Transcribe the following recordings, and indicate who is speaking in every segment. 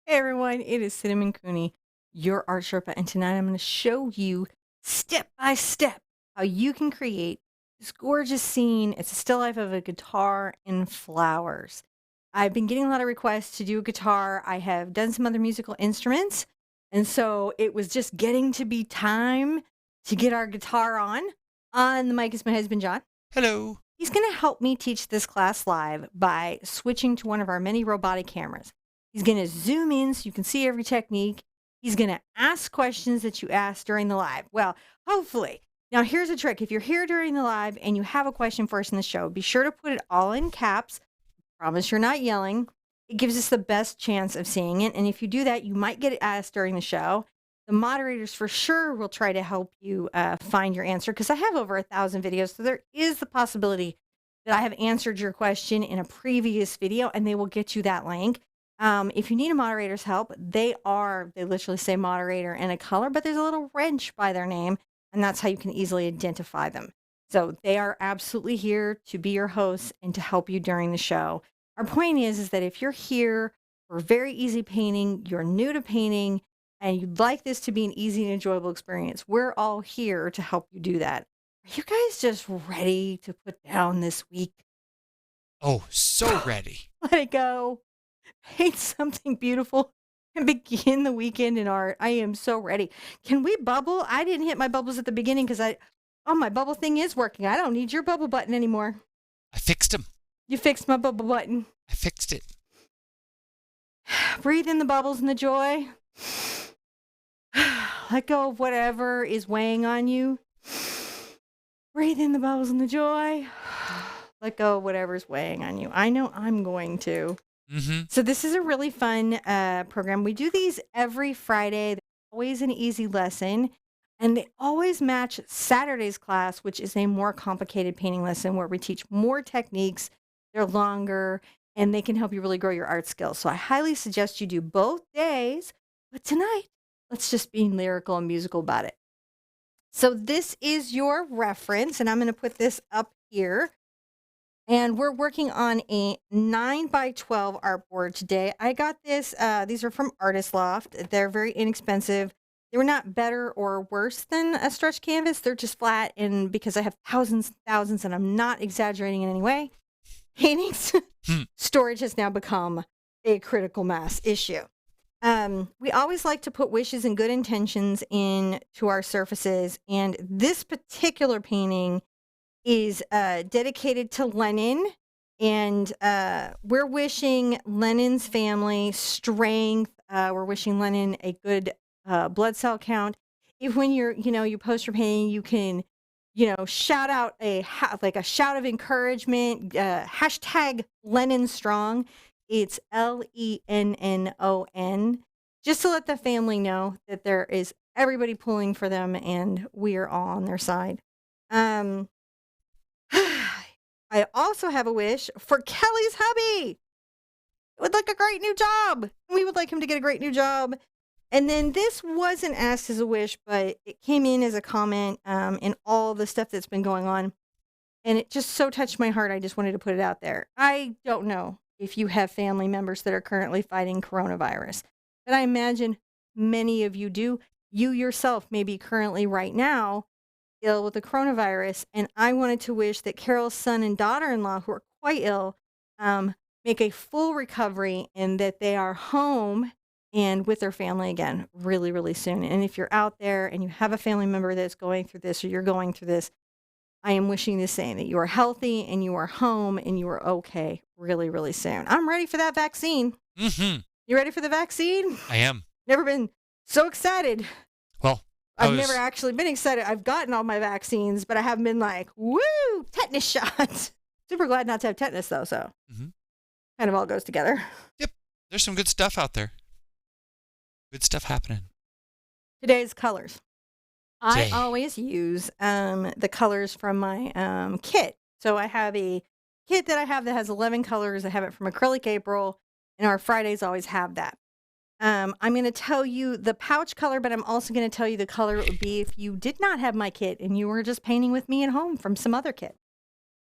Speaker 1: Hey everyone, it is Cinnamon Cooney, your art Sherpa, and tonight I'm going to show you step by step how you can create this gorgeous scene. It's a still life of a guitar and flowers. I've been getting a lot of requests to do a guitar. I have done some other musical instruments, and so it was just getting to be time to get our guitar on. On the mic is my husband, John.
Speaker 2: Hello.
Speaker 1: He's going to help me teach this class live by switching to one of our many robotic cameras. He's going to zoom in so you can see every technique. He's going to ask questions that you ask during the live. Well, hopefully. Now, here's a trick. If you're here during the live and you have a question for us in the show, be sure to put it all in caps. Promise you're not yelling. It gives us the best chance of seeing it. And if you do that, you might get it asked during the show. The moderators for sure will try to help you find your answer because I have over 1,000 videos. So there is the possibility that I have answered your question in a previous video and they will get you that link. If you need a moderator's help, they literally say moderator and a color, but there's a little wrench by their name, and that's how you can easily identify them. So they are absolutely here to be your hosts and to help you during the show. Our point is that if you're here for very easy painting, you're new to painting, and you'd like this to be an easy and enjoyable experience, we're all here to help you do that. Are you guys just ready to put down this week?
Speaker 2: Oh, so ready.
Speaker 1: Let it go. Paint something beautiful and begin the weekend in art. I am so ready. Can we bubble? I didn't hit my bubbles at the beginning because my bubble thing is working. I don't need your bubble button anymore.
Speaker 2: I fixed him.
Speaker 1: You fixed my bubble button.
Speaker 2: I fixed it.
Speaker 1: Breathe in the bubbles and the joy. Let go of whatever is weighing on you. Breathe in the bubbles and the joy. Let go of whatever's weighing on you. I know I'm going to.
Speaker 2: Mm-hmm.
Speaker 1: So this is a really fun program. We do these every Friday. They're always an easy lesson. And they always match Saturday's class, which is a more complicated painting lesson where we teach more techniques. They're longer and they can help you really grow your art skills. So I highly suggest you do both days. But tonight, let's just be lyrical and musical about it. So this is your reference, and I'm going to put this up here. And we're working on a 9x12 artboard today. I got this. These are from Artist Loft. They're very inexpensive. They were not better or worse than a stretch canvas. They're just flat. And because I have thousands and thousands, and I'm not exaggerating in any way, paintings storage has now become a critical mass issue. We always like to put wishes and good intentions into our surfaces. And this particular painting is dedicated to Lenin, and we're wishing Lenin's family strength. We're wishing Lenin a good blood cell count. If when you post your painting, you can, shout out a shout of encouragement. Hashtag Lenin strong. It's LENNON, just to let the family know that there is everybody pulling for them, and we are all on their side. I also have a wish for Kelly's hubby. Would like a great new job. We would like him to get a great new job. And then this wasn't asked as a wish, but it came in as a comment in all the stuff that's been going on. And it just so touched my heart. I just wanted to put it out there. I don't know if you have family members that are currently fighting coronavirus, but I imagine many of you do. You yourself may be currently right now ill with the coronavirus, and I wanted to wish that Carol's son and daughter-in-law, who are quite ill, make a full recovery and that they are home and with their family again really, really soon. And if you're out there and you have a family member that's going through this or you're going through this, I am wishing the same, that you are healthy and you are home and you are okay really, really soon. I'm ready for that vaccine.
Speaker 2: Mm-hmm.
Speaker 1: You ready for the vaccine?
Speaker 2: I am.
Speaker 1: Never been so excited.
Speaker 2: Well,
Speaker 1: I've never actually been excited. I've gotten all my vaccines, but I haven't been like, woo, tetanus shots. Super glad not to have tetanus, though, so kind of all goes together.
Speaker 2: Yep. There's some good stuff out there. Good stuff happening.
Speaker 1: Today's colors. I always use the colors from my kit. So I have a kit that has 11 colors. I have it from Acrylic April, and our Fridays always have that. I'm going to tell you the pouch color, but I'm also going to tell you the color it would be if you did not have my kit and you were just painting with me at home from some other kit.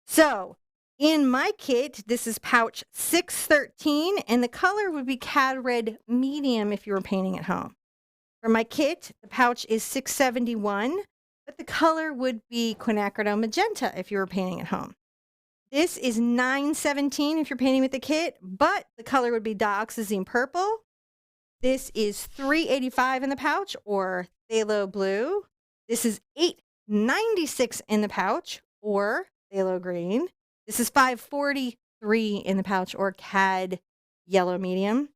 Speaker 1: So In my kit, this is pouch 613, and the color would be Cad Red Medium if you were painting at home. For my kit, the pouch is 671, but the color would be Quinacridone Magenta if you were painting at home. This is 917 if you're painting with the kit, but the color would be Dioxazine Purple. This is 385 in the pouch, or Phthalo Blue. This is 896 in the pouch, or Phthalo Green. This is 543 in the pouch, or Cad Yellow Medium.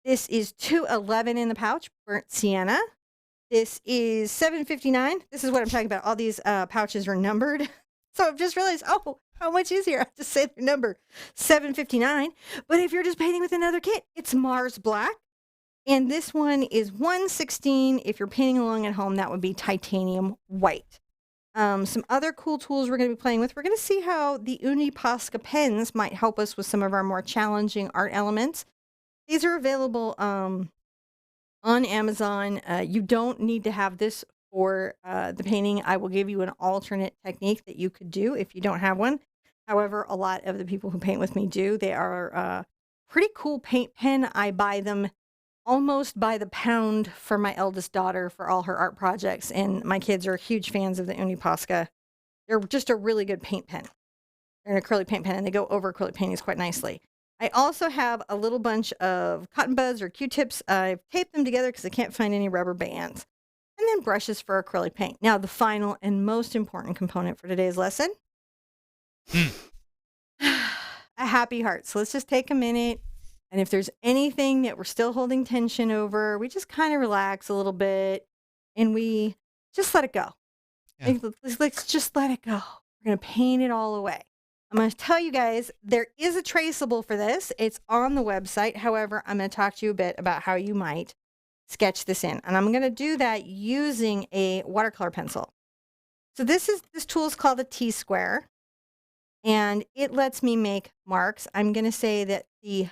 Speaker 1: This is 211 in the pouch, Burnt Sienna. This is 759. This is what I'm talking about. All these pouches are numbered. So I've just realized, oh, how much easier. I have to say their number, 759. But if you're just painting with another kit, it's Mars Black. And this one is 116. If you're painting along at home, that would be Titanium White. Some other cool tools we're going to be playing with. We're going to see how the Uni Posca pens might help us with some of our more challenging art elements. These are available on Amazon. You don't need to have this for the painting. I will give you an alternate technique that you could do if you don't have one. However, a lot of the people who paint with me do. They are pretty cool paint pen. I buy them almost by the pound for my eldest daughter for all her art projects, and my kids are huge fans of the Uni Posca. They're just a really good paint pen. They're an acrylic paint pen, and they go over acrylic paintings quite nicely. I also have a little bunch of cotton buds or Q-tips. I've taped them together because I can't find any rubber bands. And then brushes for acrylic paint. Now, the final and most important component for today's lesson, a happy heart. So let's just take a minute. And if there's anything that we're still holding tension over, we just kind of relax a little bit and we just let it go.
Speaker 2: Yeah.
Speaker 1: Let's just let it go. We're going to paint it all away. I'm going to tell you guys, there is a traceable for this. It's on the website. However, I'm going to talk to you a bit about how you might sketch this in. And I'm going to do that using a watercolor pencil. So this tool is called a T-square, and it lets me make marks. I'm going to say that the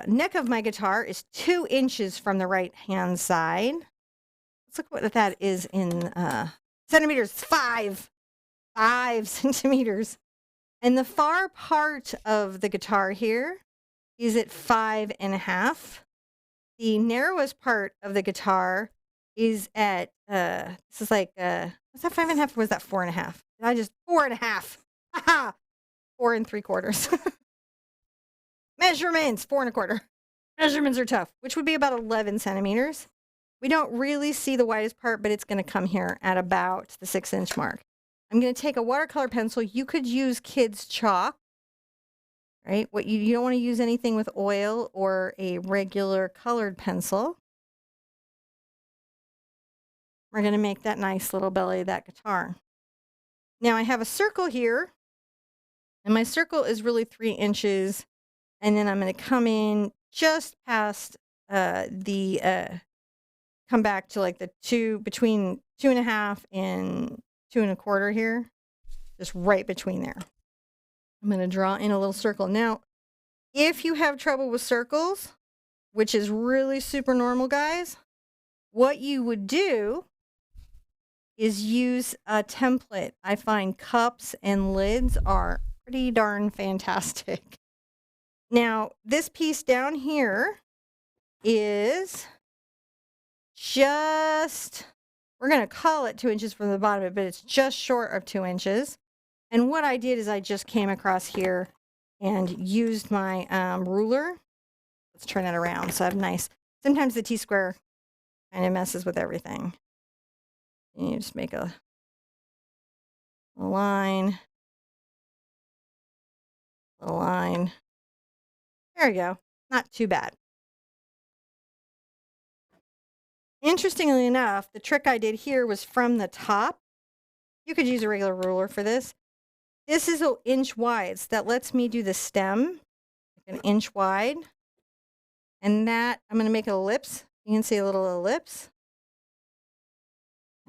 Speaker 1: neck of my guitar is 2 inches from the right-hand side. Let's look what that is in centimeters. 5 centimeters. And the far part of the guitar here is at 5.5. The narrowest part of the guitar is at, this is like, was that 5.5 or was that 4.5? Did I just, 4.5. Haha, 4 3/4. Measurements, 4 1/4. Measurements are tough, which would be about 11 centimeters. We don't really see the widest part, but it's going to come here at about the 6-inch mark. I'm going to take a watercolor pencil. You could use kids' chalk, right? What you don't want to use anything with oil or a regular colored pencil. We're going to make that nice little belly of that guitar. Now I have a circle here, and my circle is really 3 inches. And then I'm going to come in just past come back to like the between 2.5 and 2 1/4 here, just right between there. I'm going to draw in a little circle. Now, if you have trouble with circles, which is really super normal, guys, what you would do is use a template. I find cups and lids are pretty darn fantastic. Now, this piece down here is just, we're going to call it 2 inches from the bottom of it, but it's just short of 2 inches. And what I did is I just came across here and used my ruler. Let's turn it around so I have nice, sometimes the T-square kind of messes with everything. And you just make a line, a line. There we go. Not too bad. Interestingly enough, the trick I did here was from the top. You could use a regular ruler for this. This is 1 inch wide, so that lets me do the stem, like 1 inch wide. And that, I'm going to make an ellipse. You can see a little ellipse.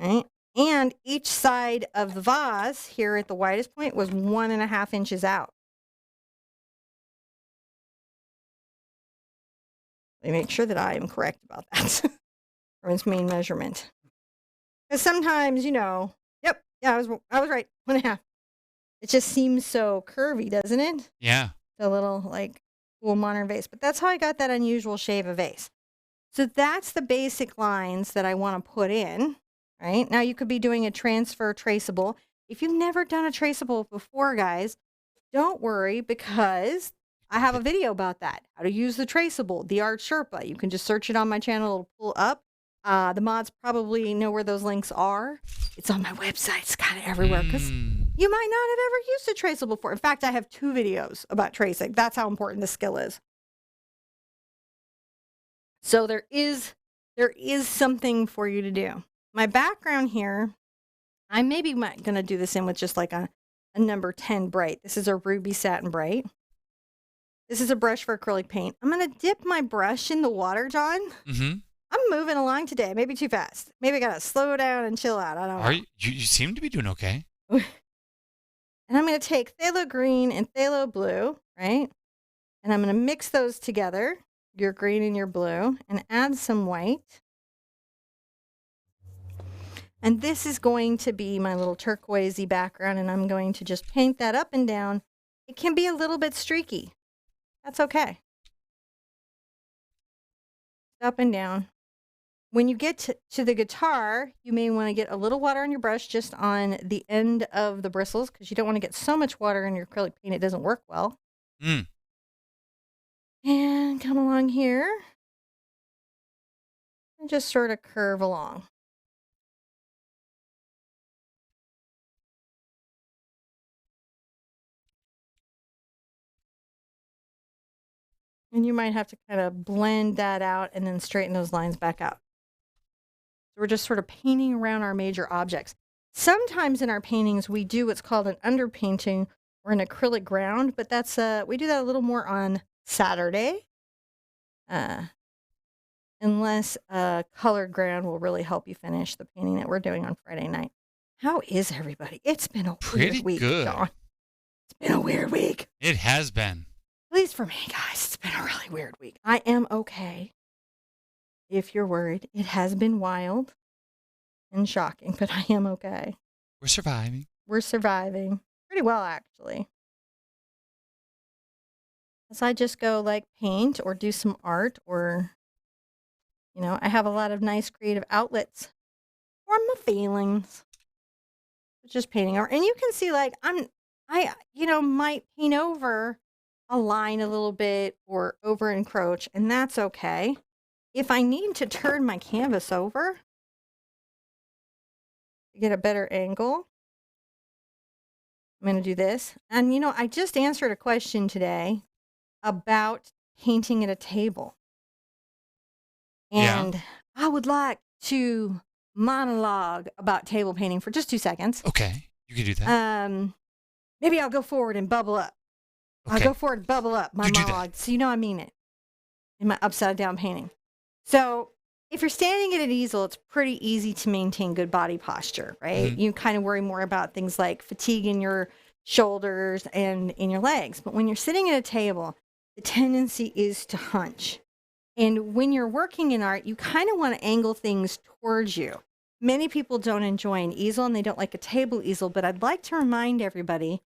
Speaker 1: All right. And each side of the vase here at the widest point was 1.5 inches out. Let me make sure that I am correct about that from its main measurement. Because sometimes, you know, yep, yeah, I was right, 1.5. It just seems so curvy, doesn't it?
Speaker 2: Yeah.
Speaker 1: The little like cool modern vase. But that's how I got that unusual shape of vase. So that's the basic lines that I want to put in, right? Now you could be doing a transfer traceable. If you've never done a traceable before, guys, don't worry because I have a video about that. How to use the traceable, the Art Sherpa. You can just search it on my channel, it'll pull up. The mods probably know where those links are. It's on my website, it's kind of everywhere because you might not have ever used a traceable before. In fact, I have 2 videos about tracing. That's how important the skill is. So there is something for you to do. My background here, I maybe going to do this in with just like a number 10 bright. This is a ruby satin bright. This is a brush for acrylic paint. I'm going to dip my brush in the water, John.
Speaker 2: Mm-hmm.
Speaker 1: I'm moving along today, maybe too fast. Maybe I got to slow down and chill out. I don't know.
Speaker 2: Are you seem to be doing okay.
Speaker 1: And I'm going to take phthalo green and phthalo blue, right? And I'm going to mix those together, your green and your blue, and add some white. And this is going to be my little turquoisey background, and I'm going to just paint that up and down. It can be a little bit streaky. That's okay. Up and down. When you get to the guitar, you may want to get a little water on your brush just on the end of the bristles because you don't want to get so much water in your acrylic paint it doesn't work well.
Speaker 2: Mm.
Speaker 1: And come along here and just sort of curve along. And you might have to kind of blend that out and then straighten those lines back out. So we're just sort of painting around our major objects. Sometimes in our paintings, we do what's called an underpainting or an acrylic ground, but that's we do that a little more on Saturday. Unless a colored ground will really help you finish the painting that we're doing on Friday night. How is everybody? It's been a
Speaker 2: Pretty
Speaker 1: weird week,
Speaker 2: good.
Speaker 1: Dawn. It's been a weird week.
Speaker 2: It has been.
Speaker 1: At least for me, guys, it's been a really weird week. I am okay. If you're worried, it has been wild and shocking, but I am okay.
Speaker 2: We're surviving.
Speaker 1: We're surviving pretty well, actually. As I just go like paint or do some art or, you know, I have a lot of nice creative outlets for my feelings. Just painting over. And you can see like I might paint over a line a little bit or over encroach, and that's okay. If I need to turn my canvas over to get a better angle, I'm going to do this. And, I just answered a question today about painting at a table.
Speaker 2: Yeah.
Speaker 1: And I would like to monologue about table painting for just 2 seconds.
Speaker 2: Okay. You can do that.
Speaker 1: Maybe I'll go forward and bubble up.
Speaker 2: Okay.
Speaker 1: I'll go forward and bubble up my
Speaker 2: You do that.
Speaker 1: monologue. So I mean it in my upside down painting. So if you're standing at an easel, it's pretty easy to maintain good body posture, right?
Speaker 2: Mhm.
Speaker 1: You kind of worry more about things like fatigue in your shoulders and in your legs. But when you're sitting at a table, the tendency is to hunch. And when you're working in art, you kind of want to angle things towards you. Many people don't enjoy an easel and they don't like a table easel, but I'd like to remind everybody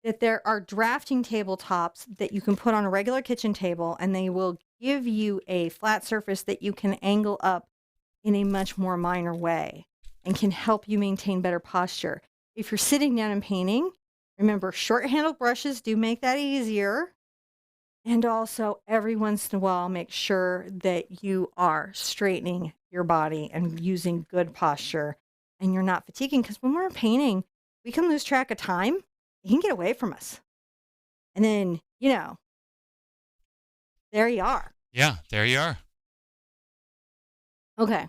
Speaker 1: that there are drafting tabletops that you can put on a regular kitchen table and they will give you a flat surface that you can angle up in a much more minor way and can help you maintain better posture. If you're sitting down and painting, remember short-handled brushes do make that easier. And also every once in a while, make sure that you are straightening your body and using good posture and you're not fatiguing because when we're painting, we can lose track of time. It can get away from us. And then, there you are.
Speaker 2: Yeah, there you are.
Speaker 1: Okay.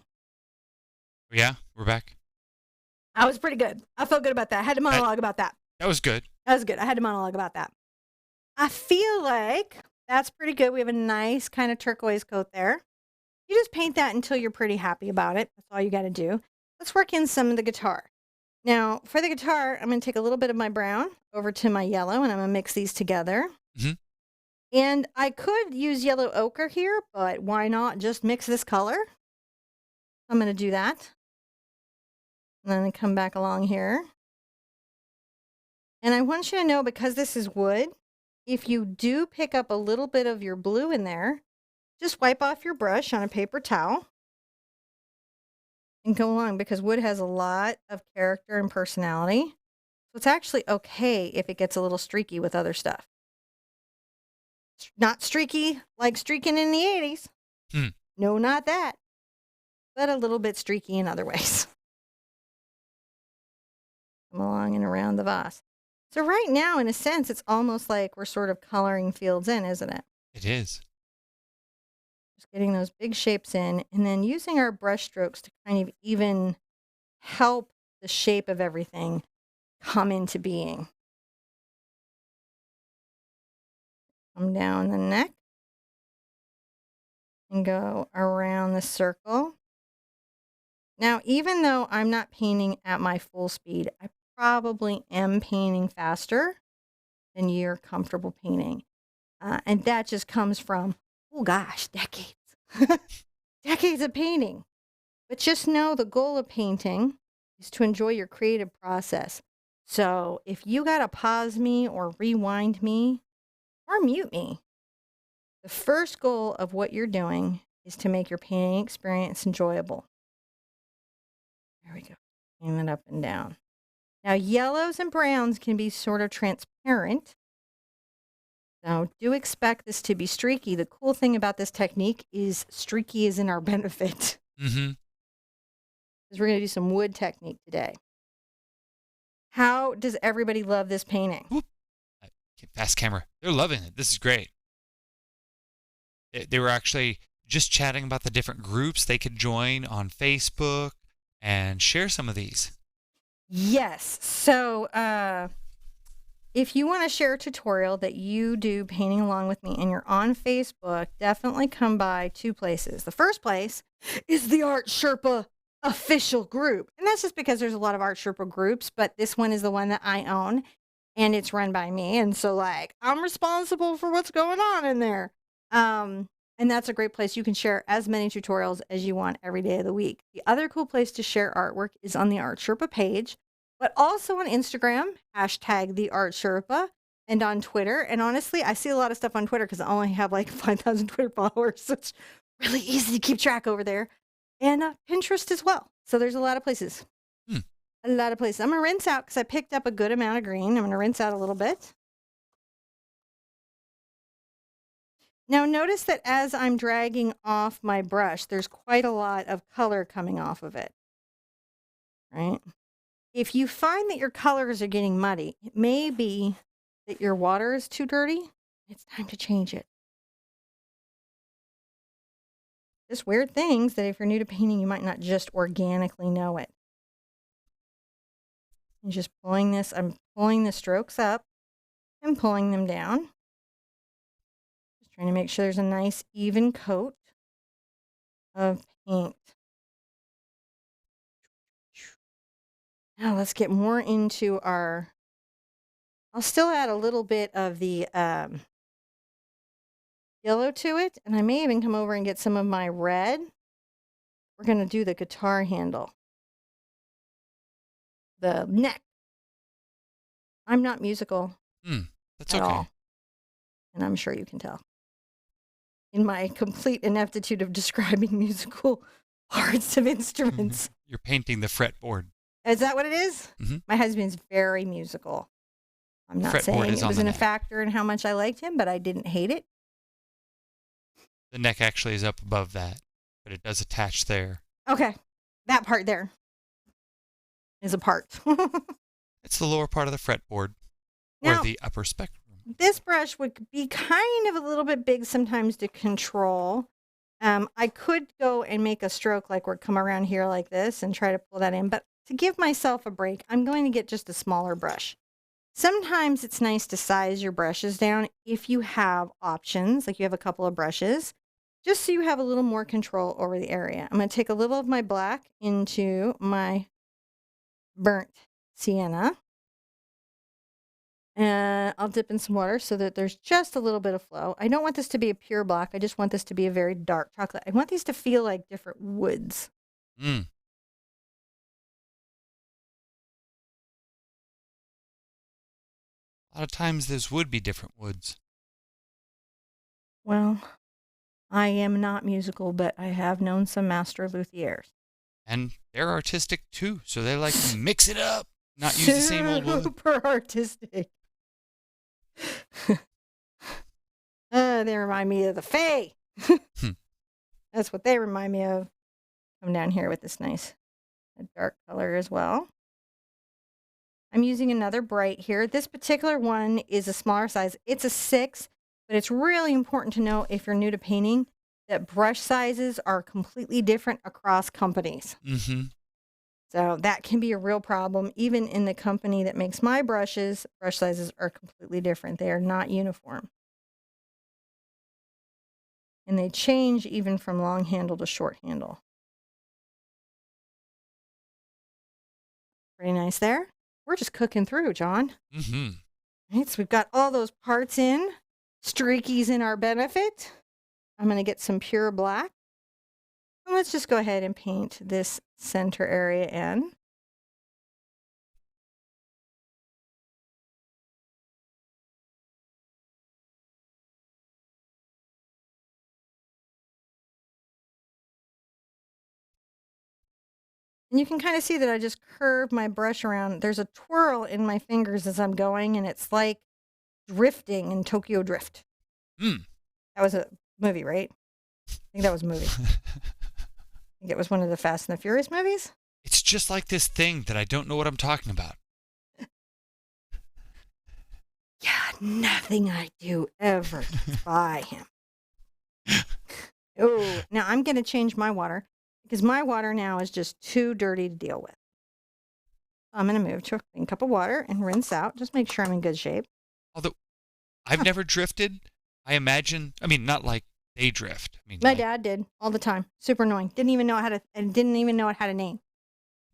Speaker 2: Yeah, we're back.
Speaker 1: I was pretty good. I felt good about that. I had to monologue about that.
Speaker 2: That was good.
Speaker 1: That was good. I had to monologue about that. I feel like that's pretty good. We have a nice kind of turquoise coat there. You just paint that until you're pretty happy about it. That's all you got to do. Let's work in some of the guitar. Now, for the guitar, I'm going to take a little bit of my brown over to my yellow, and I'm going to mix these together.
Speaker 2: Mhm.
Speaker 1: And I could use yellow ochre here, but why not just mix this color? I'm going to do that. And then come back along here. And I want you to know, because this is wood, if you do pick up a little bit of your blue in there, just wipe off your brush on a paper towel and go along, because wood has a lot of character and personality. So it's actually okay if it gets a little streaky with other stuff. Not streaky like streaking in the 80s.
Speaker 2: Hmm.
Speaker 1: No, not that. But a little bit streaky in other ways. Come along and around the vase. So right now, in a sense, it's almost like we're sort of coloring fields in, isn't it?
Speaker 2: It is.
Speaker 1: Just getting those big shapes in, and then using our brush strokes to kind of even help the shape of everything come into being. Come down the neck and go around the circle. Now, even though I'm not painting at my full speed, I probably am painting faster than you're comfortable painting. And that just comes from, oh gosh, decades. Decades of painting. But just know the goal of painting is to enjoy your creative process. So if you got to pause me or rewind me or mute me, the first goal of what you're doing is to make your painting experience enjoyable. There we go. Paint it up and down. Now, yellows and browns can be sort of transparent. So do expect this to be streaky. The cool thing about this technique is streaky is in our benefit.
Speaker 2: Mm-hmm.
Speaker 1: Because we're going to do some wood technique today. How does everybody love this painting?
Speaker 2: Whoop. Fast camera. They're loving it. This is great. They were actually just chatting about the different groups they could join on Facebook and share some of these.
Speaker 1: Yes. So if you want to share a tutorial that you do painting along with me and you're on Facebook, definitely come by two places. The first place is the Art Sherpa official group. And that's just because there's a lot of Art Sherpa groups, but this one is the one that I own and it's run by me. And so like I'm responsible for what's going on in there. And that's a great place. You can share as many tutorials as you want every day of the week. The other cool place to share artwork is on the Art Sherpa page, but also on Instagram, hashtag the Art Sherpa, and on Twitter. And honestly, I see a lot of stuff on Twitter because I only have like 5,000 Twitter followers. So it's really easy to keep track over there. And Pinterest as well. So there's a lot of places. A lot of places. I'm going to rinse out because I picked up a good amount of green. I'm going to rinse out a little bit. Now notice that as I'm dragging off my brush, there's quite a lot of color coming off of it, right? If you find that your colors are getting muddy, it may be that your water is too dirty. It's time to change it. Just weird things that if you're new to painting, you might not just organically know it. And just pulling this, I'm pulling the strokes up and pulling them down. Just trying to make sure there's a nice even coat of paint. Now let's get more into our, I'll still add a little bit of the yellow to it. And I may even come over and get some of my red. We're going to do the guitar handle. The neck. I'm not musical
Speaker 2: That's
Speaker 1: at
Speaker 2: okay.
Speaker 1: all. And I'm sure you can tell. In my complete ineptitude of describing musical parts of instruments.
Speaker 2: You're painting the fretboard.
Speaker 1: Is that what it is?
Speaker 2: Mhm.
Speaker 1: My husband's very musical. I'm not
Speaker 2: Fretboard
Speaker 1: saying
Speaker 2: is
Speaker 1: it
Speaker 2: on the
Speaker 1: wasn't a
Speaker 2: neck.
Speaker 1: factor in how much I liked him, but I didn't hate it.
Speaker 2: The neck actually is up above that, but it does attach there.
Speaker 1: Okay. That part there is a part.
Speaker 2: It's the lower part of the fretboard,
Speaker 1: Now,
Speaker 2: or the upper spectrum.
Speaker 1: this brush would be kind of a little bit big sometimes to control. I could go and make a stroke like we're come around here like this and try to pull that in, but to give myself a break, I'm going to get just a smaller brush. Sometimes it's nice to size your brushes down if you have options, like you have a couple of brushes, just so you have a little more control over the area. I'm going to take a little of my black into my burnt sienna. And I'll dip in some water so that there's just a little bit of flow. I don't want this to be a pure black. I just want this to be a very dark chocolate. I want these to feel like different woods.
Speaker 2: Mm. A lot of times those would be different woods.
Speaker 1: Well, I am not musical, but I have known some master luthiers.
Speaker 2: And they're artistic too, so they like to mix it up, not use the same old wood.
Speaker 1: Super artistic. They remind me of the Fae.
Speaker 2: Hmm.
Speaker 1: That's what they remind me of. Come down here with this nice dark color as well. I'm using another bright here. This particular one is a smaller size. It's a 6, but it's really important to know if you're new to painting that brush sizes are completely different across companies.
Speaker 2: Mm-hmm.
Speaker 1: So that can be a real problem. Even in the company that makes my brushes, brush sizes are completely different. They are not uniform. And they change even from long handle to short handle. Pretty nice there. We're just cooking through, John.
Speaker 2: Mm-hmm.
Speaker 1: Right, so we've got all those parts in. Streaky's in our benefit. I'm going to get some pure black. And let's just go ahead and paint this center area in. And you can kind of see that I just curve my brush around. There's a twirl in my fingers as I'm going, and it's like drifting in Tokyo Drift.
Speaker 2: Mm.
Speaker 1: That was a movie, right? I think that was a movie. I think it was one of the Fast and the Furious movies.
Speaker 2: It's just like this thing that I don't know what I'm talking about.
Speaker 1: Yeah, nothing I do ever gets by him. Oh, now I'm going to change my water because my water now is just too dirty to deal with. I'm going to move to a clean cup of water and rinse out. Just make sure I'm in good shape.
Speaker 2: Although I've never drifted, I imagine. I mean, not like they drift. I mean,
Speaker 1: My
Speaker 2: like,
Speaker 1: dad did all the time. Super annoying. Didn't even know it had a name.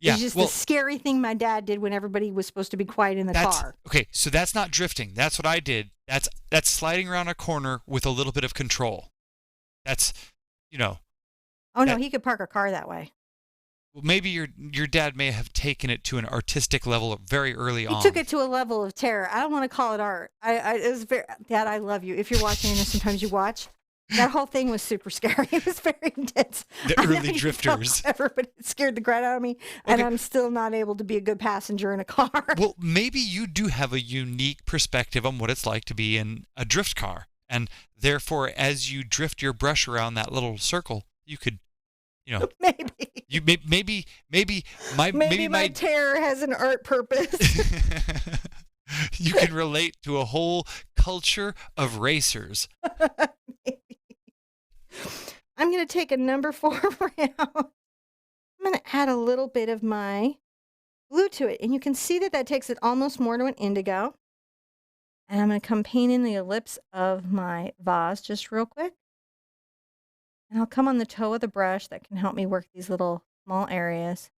Speaker 2: yeah.
Speaker 1: It's just
Speaker 2: Well,
Speaker 1: the scary thing my dad did when everybody was supposed to be quiet in the
Speaker 2: that's
Speaker 1: car.
Speaker 2: okay. So that's not drifting. That's what I did. That's sliding around a corner with a little bit of control. That's, you know.
Speaker 1: Oh no,
Speaker 2: that-
Speaker 1: he could park a car that way.
Speaker 2: Well, maybe your dad may have taken it to an artistic level very early
Speaker 1: He
Speaker 2: on.
Speaker 1: took it to a level of terror. I don't want to call it art. It was very, Dad, I love you. If you're watching, and sometimes you watch, that whole thing was super scary. It was very intense.
Speaker 2: The
Speaker 1: I know
Speaker 2: early
Speaker 1: you
Speaker 2: drifters.
Speaker 1: felt clever, but it scared the crap out of me, and
Speaker 2: Okay.
Speaker 1: I'm still not able to be a good passenger in a car.
Speaker 2: Well, maybe you do have a unique perspective on what it's like to be in a drift car. And therefore, as you drift your brush around that little circle, you could,
Speaker 1: Maybe.
Speaker 2: maybe
Speaker 1: My terror has an art purpose.
Speaker 2: you can relate to a whole culture of racers.
Speaker 1: Maybe. I'm going to take a number 4 round. I'm going to add a little bit of my blue to it. And you can see that takes it almost more to an indigo. And I'm going to come paint in the ellipse of my vase just real quick. And I'll come on the toe of the brush that can help me work these little small areas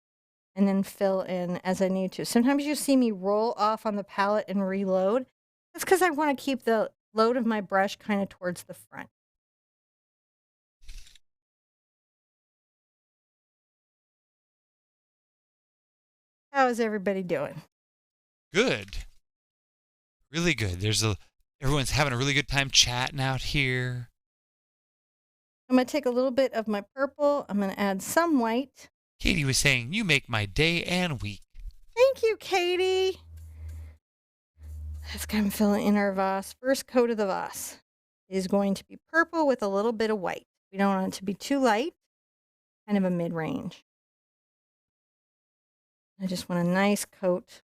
Speaker 1: and then fill in as I need to. Sometimes you see me roll off on the palette and reload. That's because I want to keep the load of my brush kind of towards the front. How is everybody doing?
Speaker 2: Good. Really good. Everyone's having a really good time chatting out here.
Speaker 1: I'm going to take a little bit of my purple. I'm going to add some white.
Speaker 2: Katie was saying, you make my day and week.
Speaker 1: Thank you, Katie. Let's come fill in our vase. First coat of the vase is going to be purple with a little bit of white. We don't want it to be too light, kind of a mid-range. I just want a nice coat.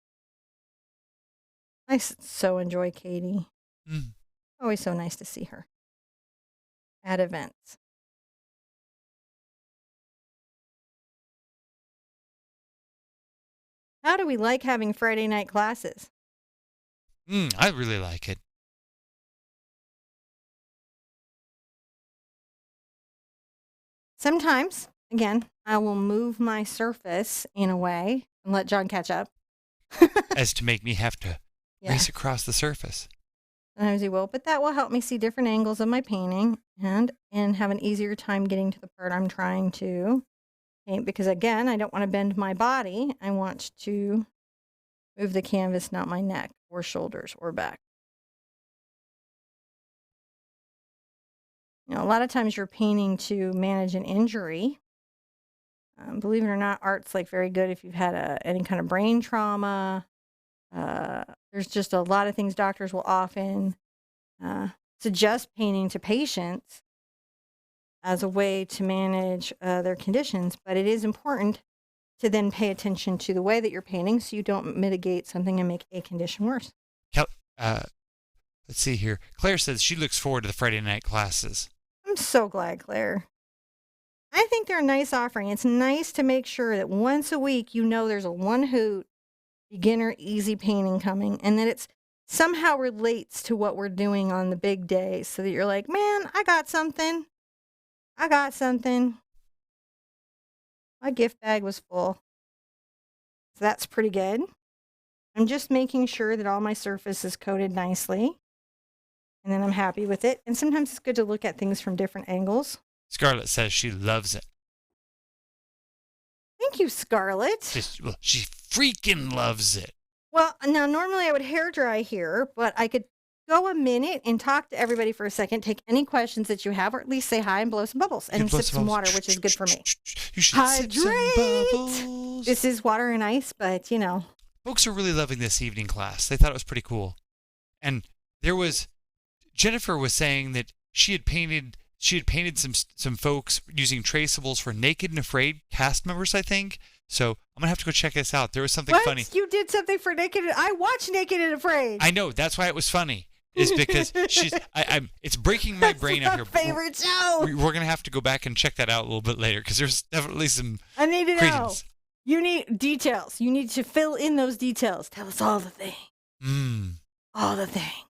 Speaker 1: I so enjoy Katie.
Speaker 2: Mm.
Speaker 1: Always so nice to see her at events. How do we like having Friday night classes?
Speaker 2: I really like it.
Speaker 1: Sometimes, again, I will move my surface in a way and let John catch up.
Speaker 2: As to make me have to
Speaker 1: Yeah.
Speaker 2: race across the surface.
Speaker 1: Sometimes he will, but that will help me see different angles of my painting and have an easier time getting to the part I'm trying to paint because, again, I don't want to bend my body. I want to Move the canvas, not my neck or shoulders or back. A lot of times you're painting to manage an injury. Believe it or not, art's like very good if you've had any kind of brain trauma. There's just a lot of things doctors will often suggest painting to patients as a way to manage their conditions, but it is important to then pay attention to the way that you're painting so you don't mitigate something and make a condition worse.
Speaker 2: Kel- Uh, let's see here. Claire says she looks forward to the Friday night classes.
Speaker 1: I'm so glad, Claire. I think they're a nice offering. It's nice to make sure that once a week you know there's a one hoot beginner easy painting coming and that it's somehow relates to what we're doing on the big day so that you're like, man, I got something. I got something. My gift bag was full. So that's pretty good. I'm just making sure that all my surface is coated nicely. And then I'm happy with it. And sometimes it's good to look at things from different angles.
Speaker 2: Scarlett says she loves it.
Speaker 1: Thank you, Scarlett.
Speaker 2: She freaking loves it.
Speaker 1: Well, now normally I would hair dry here, but I could go a minute and talk to everybody for a second, take any questions that you have, or at least say hi and blow some bubbles and sip some water, which is good for me.
Speaker 2: You should sip some bubbles.
Speaker 1: This is water and ice, but
Speaker 2: Folks are really loving this evening class. They thought it was pretty cool. And Jennifer was saying that she had painted some folks using traceables for Naked and Afraid cast members, I think. So I'm gonna have to go check this out. There was something funny.
Speaker 1: You did something for Naked. I watched Naked and Afraid.
Speaker 2: I know, that's why it was funny. Is because it's breaking my brain out here.
Speaker 1: Favorite show.
Speaker 2: We're gonna have to go back and check that out a little bit later because there's definitely some.
Speaker 1: I need to
Speaker 2: craziness.
Speaker 1: know. You need details. You need to fill in those details. Tell us all the things. All the things.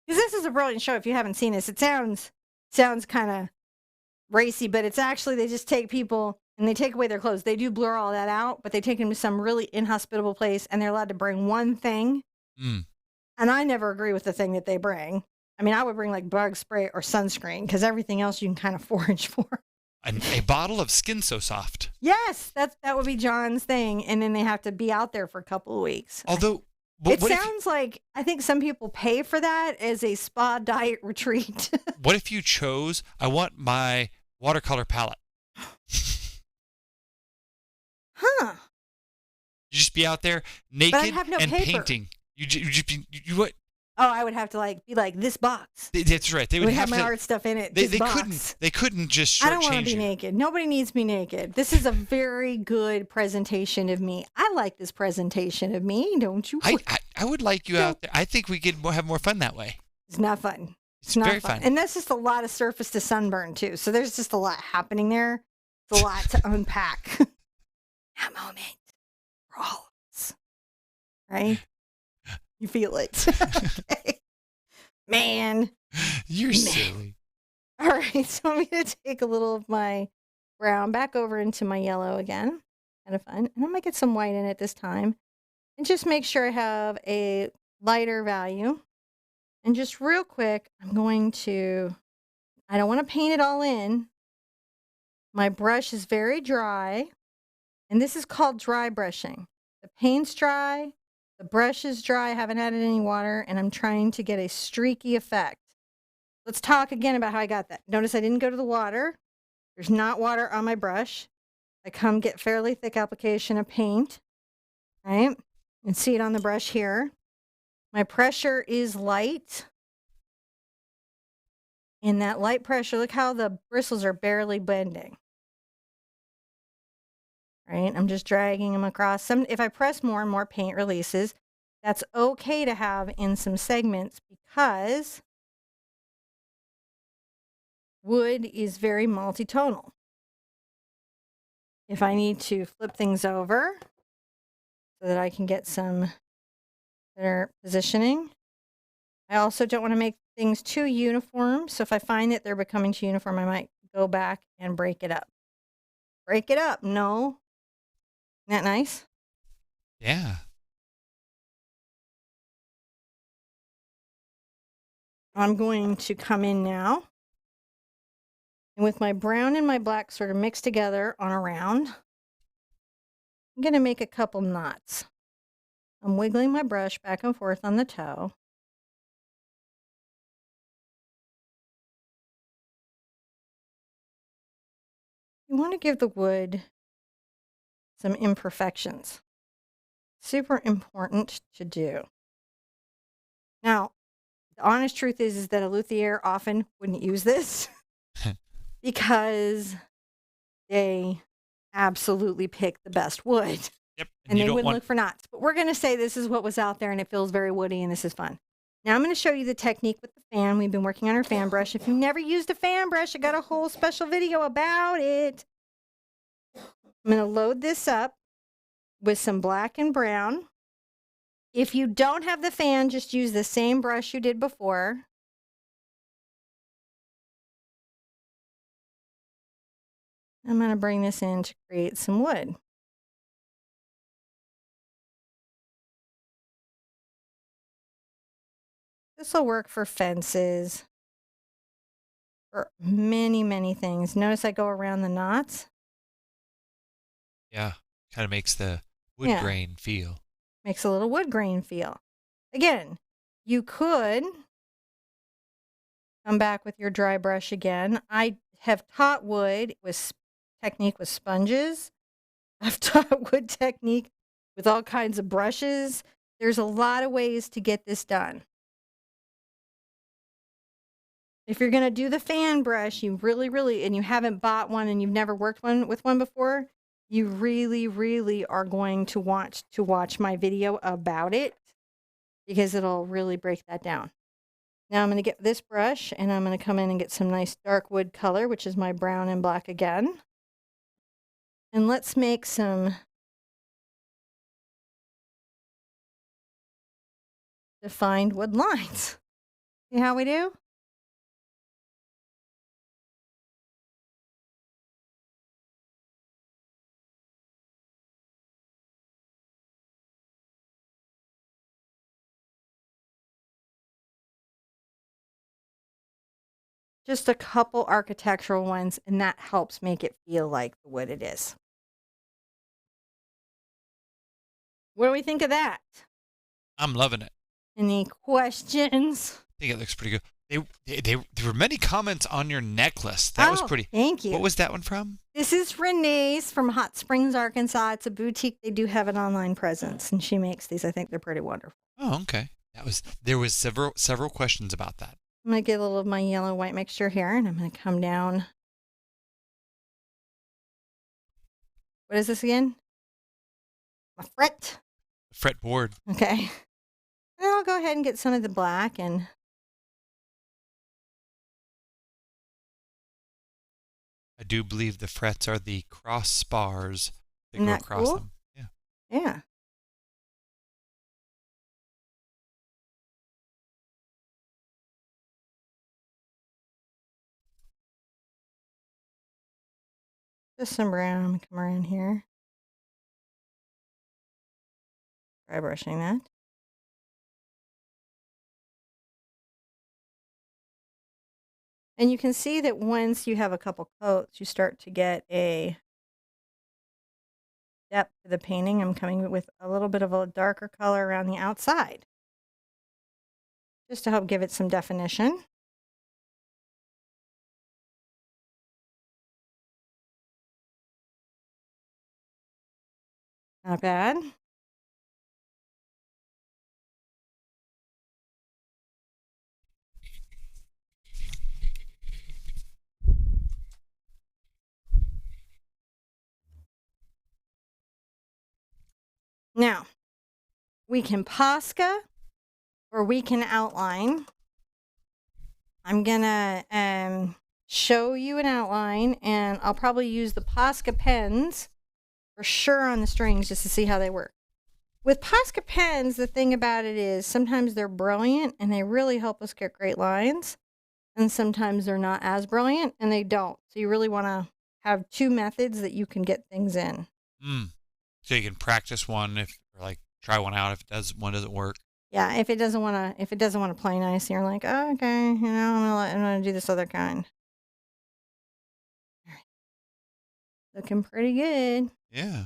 Speaker 1: Because this is a brilliant show. If you haven't seen this, it sounds kind of racy, but it's actually they just take people and they take away their clothes. They do blur all that out, but they take them to some really inhospitable place, and they're allowed to bring one thing. And I never agree with the thing that they bring. I mean, I would bring like bug spray or sunscreen because everything else you can kind of forage for.
Speaker 2: A bottle of Skin So Soft.
Speaker 1: Yes, that would be John's thing, and then they have to be out there for a couple of weeks.
Speaker 2: Although
Speaker 1: it sounds like I think some people pay for that as a spa diet retreat.
Speaker 2: What if you chose, I want my watercolor palette?
Speaker 1: Huh.
Speaker 2: You just be out there naked
Speaker 1: have no
Speaker 2: and
Speaker 1: paper.
Speaker 2: painting. You just be what?
Speaker 1: Oh, I would have to be like this box.
Speaker 2: That's right. They would
Speaker 1: have my art stuff in it.
Speaker 2: They
Speaker 1: box.
Speaker 2: couldn't just.
Speaker 1: I don't want to
Speaker 2: shortchange
Speaker 1: be
Speaker 2: you.
Speaker 1: naked. Nobody needs me naked. This is a very good presentation of me. I like this presentation of me, don't you?
Speaker 2: I would like you out there. I think we could have more fun that way.
Speaker 1: It's not fun.
Speaker 2: It's
Speaker 1: not
Speaker 2: very fun.
Speaker 1: And that's just a lot of surface to sunburn too. So there's just a lot happening there. It's a lot to unpack. A moment for all of us. Right? You feel it. Okay. Man.
Speaker 2: You're silly.
Speaker 1: All right. So I'm going to take a little of my brown back over into my yellow again. Kind of fun. And I'm going to get some white in it this time. And just make sure I have a lighter value. And just real quick, I don't want to paint it all in. My brush is very dry. And this is called dry brushing. The paint's dry. The brush is dry. I haven't added any water. And I'm trying to get a streaky effect. Let's talk again about how I got that. Notice I didn't go to the water. There's not water on my brush. I get fairly thick application of paint. Right? You can see it on the brush here. My pressure is light. In that light pressure, look how the bristles are barely bending. Right? I'm just dragging them across. If I press more and more paint releases, that's okay to have in some segments because wood is very multitonal. If I need to flip things over so that I can get some better positioning. I also don't want to make things too uniform. So if I find that they're becoming too uniform, I might go back and break it up. Break it up. No. Isn't that nice?
Speaker 2: Yeah.
Speaker 1: I'm going to come in now. And with my brown and my black sort of mixed together on a round, I'm going to make a couple knots. I'm wiggling my brush back and forth on the toe. You want to give the wood some imperfections. Super important to do. Now, the honest truth is that a luthier often wouldn't use this because they absolutely pick the best wood
Speaker 2: Yep.
Speaker 1: and
Speaker 2: you
Speaker 1: they
Speaker 2: don't
Speaker 1: wouldn't
Speaker 2: want
Speaker 1: look for knots. But we're going to say this is what was out there and it feels very woody and this is fun. Now I'm going to show you the technique with the fan. We've been working on our fan brush. If you've never used a fan brush, I got a whole special video about it. I'm going to load this up with some black and brown. If you don't have the fan, just use the same brush you did before. I'm going to bring this in to create some wood. This will work for fences, for many, many things. Notice I go around the knots.
Speaker 2: Yeah. Kind of makes the wood
Speaker 1: Yeah.
Speaker 2: grain feel.
Speaker 1: Makes a little wood grain feel. Again, you could come back with your dry brush again. I have taught wood with technique with sponges. I've taught wood technique with all kinds of brushes. There's a lot of ways to get this done. If you're going to do the fan brush, you really, and you haven't bought one and you've never worked with one before, you really are going to want to watch my video about it because it'll really break that down. Now I'm going to get this brush and I'm going to come in and get some nice dark wood color, which is my brown and black again. And let's make some defined wood lines. See how we do? Just a couple architectural ones, and that helps make it feel like the wood it is. What do we think of that?
Speaker 2: I'm loving it.
Speaker 1: Any questions?
Speaker 2: I think it looks pretty good. There were many comments on your necklace. That was pretty.
Speaker 1: Thank you.
Speaker 2: What was that one from?
Speaker 1: This is Renee's from Hot Springs, Arkansas. It's a boutique. They do have an online presence, and she makes these. I think they're pretty wonderful.
Speaker 2: Oh, okay. There was several questions about that.
Speaker 1: I'm going to get a little of my yellow white mixture here, and I'm going to come down. What is this again? My fret.
Speaker 2: Fretboard.
Speaker 1: Okay. And I'll go ahead and get some of the black and
Speaker 2: I do believe the frets are the cross spars that
Speaker 1: Isn't
Speaker 2: go
Speaker 1: that
Speaker 2: across
Speaker 1: cool?
Speaker 2: them. Yeah.
Speaker 1: yeah. Just some brown. Come around here. Try brushing that. And you can see that once you have a couple coats, you start to get a depth to the painting. I'm coming with a little bit of a darker color around the outside, just to help give it some definition. Not bad. Now, we can Posca or we can outline. I'm going to show you an outline, and I'll probably use the Posca pens for sure on the strings just to see how they work. With Posca pens, the thing about it is sometimes they're brilliant and they really help us get great lines, and sometimes they're not as brilliant and they don't. So you really want to have two methods that you can get things in.
Speaker 2: So you can practice one try one out if one doesn't work.
Speaker 1: Yeah, if it doesn't want to play nice, you're like, oh, okay, I'm gonna do this other kind. All right. Looking pretty good.
Speaker 2: Yeah.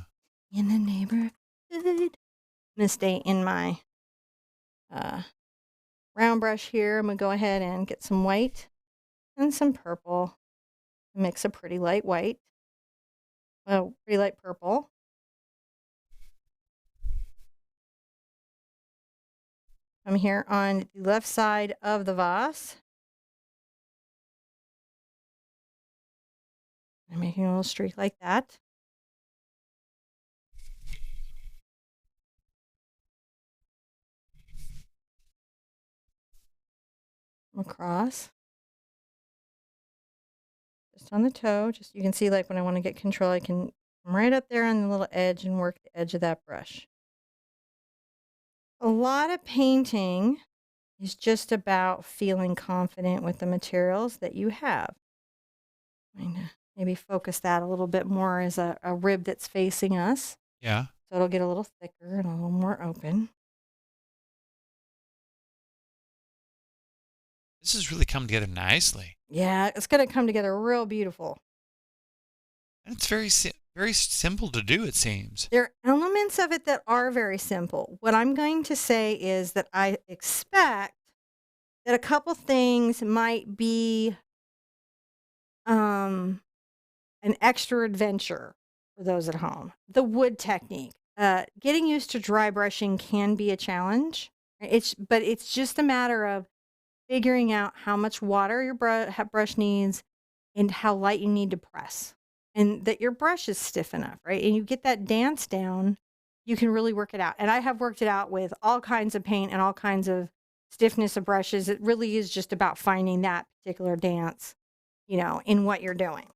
Speaker 1: In the neighborhood. gonna stay in my round brush here. I'm gonna go ahead and get some white and some purple. Mix a pretty light white. Oh, pretty light purple. I'm here on the left side of the vase. I'm making a little streak like that. Across. Just on the toe. Just you can see like when I want to get control, I can come right up there on the little edge and work the edge of that brush. A lot of painting is just about feeling confident with the materials that you have. I'm going to maybe focus that a little bit more as a rib that's facing us.
Speaker 2: Yeah.
Speaker 1: So it'll get a little thicker and a little more open.
Speaker 2: This has really come together nicely.
Speaker 1: Yeah, it's going to come together real beautiful.
Speaker 2: And it's very simple to do, it seems.
Speaker 1: There are elements of it that are very simple. What I'm going to say is that I expect that a couple things might be an extra adventure for those at home. The wood technique. Getting used to dry brushing can be a challenge. But it's just a matter of figuring out how much water your brush needs and how light you need to press. And that your brush is stiff enough, right? And you get that dance down, you can really work it out. And I have worked it out with all kinds of paint and all kinds of stiffness of brushes. It really is just about finding that particular dance, in what you're doing.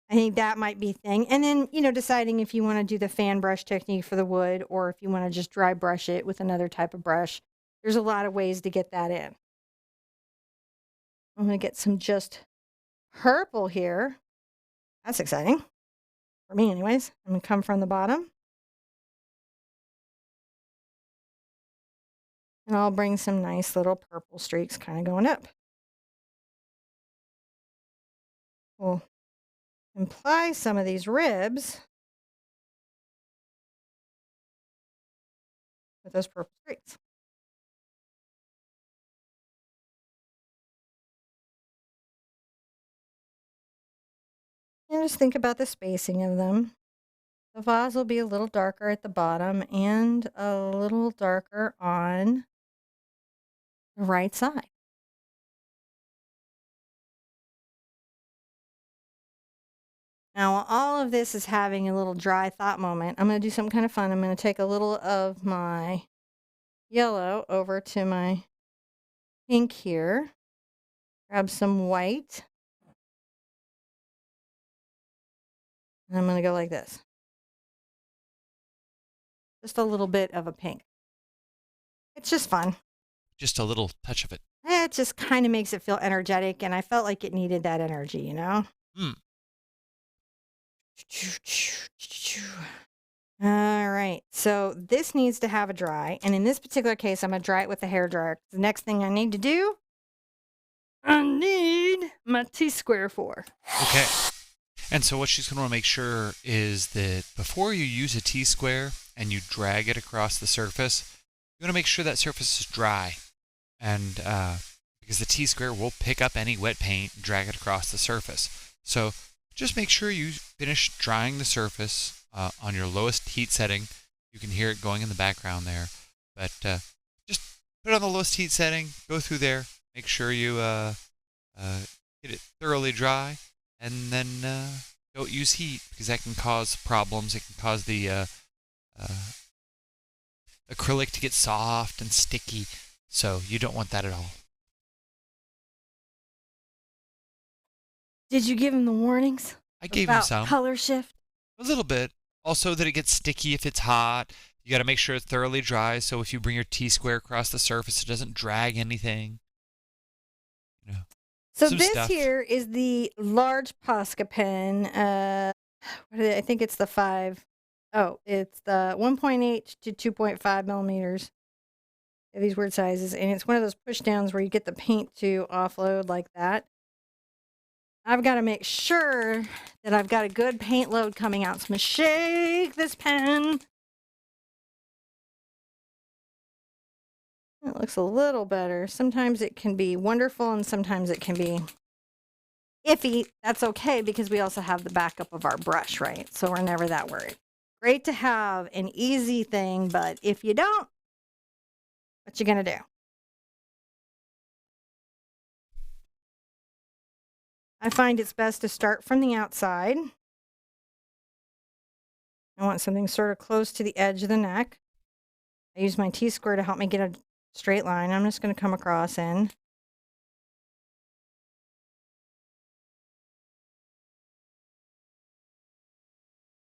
Speaker 1: I think that might be a thing. And then, deciding if you want to do the fan brush technique for the wood or if you want to just dry brush it with another type of brush. There's a lot of ways to get that in. I'm going to get some just purple here. That's exciting. For me, anyways. I'm going to come from the bottom. And I'll bring some nice little purple streaks kind of going up. We'll apply some of these ribs with those purple streaks. And just think about the spacing of them. The vase will be a little darker at the bottom and a little darker on the right side. Now, while all of this is having a little dry thought moment, I'm going to do something kind of fun. I'm going to take a little of my yellow over to my pink here. Grab some white. And I'm going to go like this. Just a little bit of a pink. It's just fun.
Speaker 2: Just a little touch of it.
Speaker 1: It just kind of makes it feel energetic, and I felt like it needed that energy,
Speaker 2: Hmm.
Speaker 1: All right, so this needs to have a dry, and in this particular case, I'm going to dry it with a hair dryer. The next thing I need to do, I need my T-square for.
Speaker 2: Okay. And so what she's going to want to make sure is that before you use a T-square and you drag it across the surface, you want to make sure that surface is dry. And because the T-square will pick up any wet paint and drag it across the surface. So just make sure you finish drying the surface on your lowest heat setting. You can hear it going in the background there. But just put it on the lowest heat setting, go through there, make sure you get it thoroughly dry. And then don't use heat because that can cause problems. It can cause the acrylic to get soft and sticky. So you don't want that at all.
Speaker 1: Did you give him the warnings?
Speaker 2: I gave him some.
Speaker 1: Color shift?
Speaker 2: A little bit. Also that it gets sticky if it's hot. You got to make sure it's thoroughly dry. So if you bring your T-square across the surface, it doesn't drag anything.
Speaker 1: So this stuff. Here is the large Posca pen. I think it's the 5. Oh, it's the 1.8 to 2.5 millimeters. These weird sizes. And it's one of those push downs where you get the paint to offload like that. I've got to make sure that I've got a good paint load coming out. So I'm going to shake this pen. It looks a little better. Sometimes it can be wonderful and sometimes it can be iffy. That's okay because we also have the backup of our brush, right? So we're never that worried. Great to have an easy thing, but if you don't, what you gonna do? I find it's best to start from the outside. I want something sort of close to the edge of the neck. I use my T-square to help me get a straight line. I'm just going to come across in.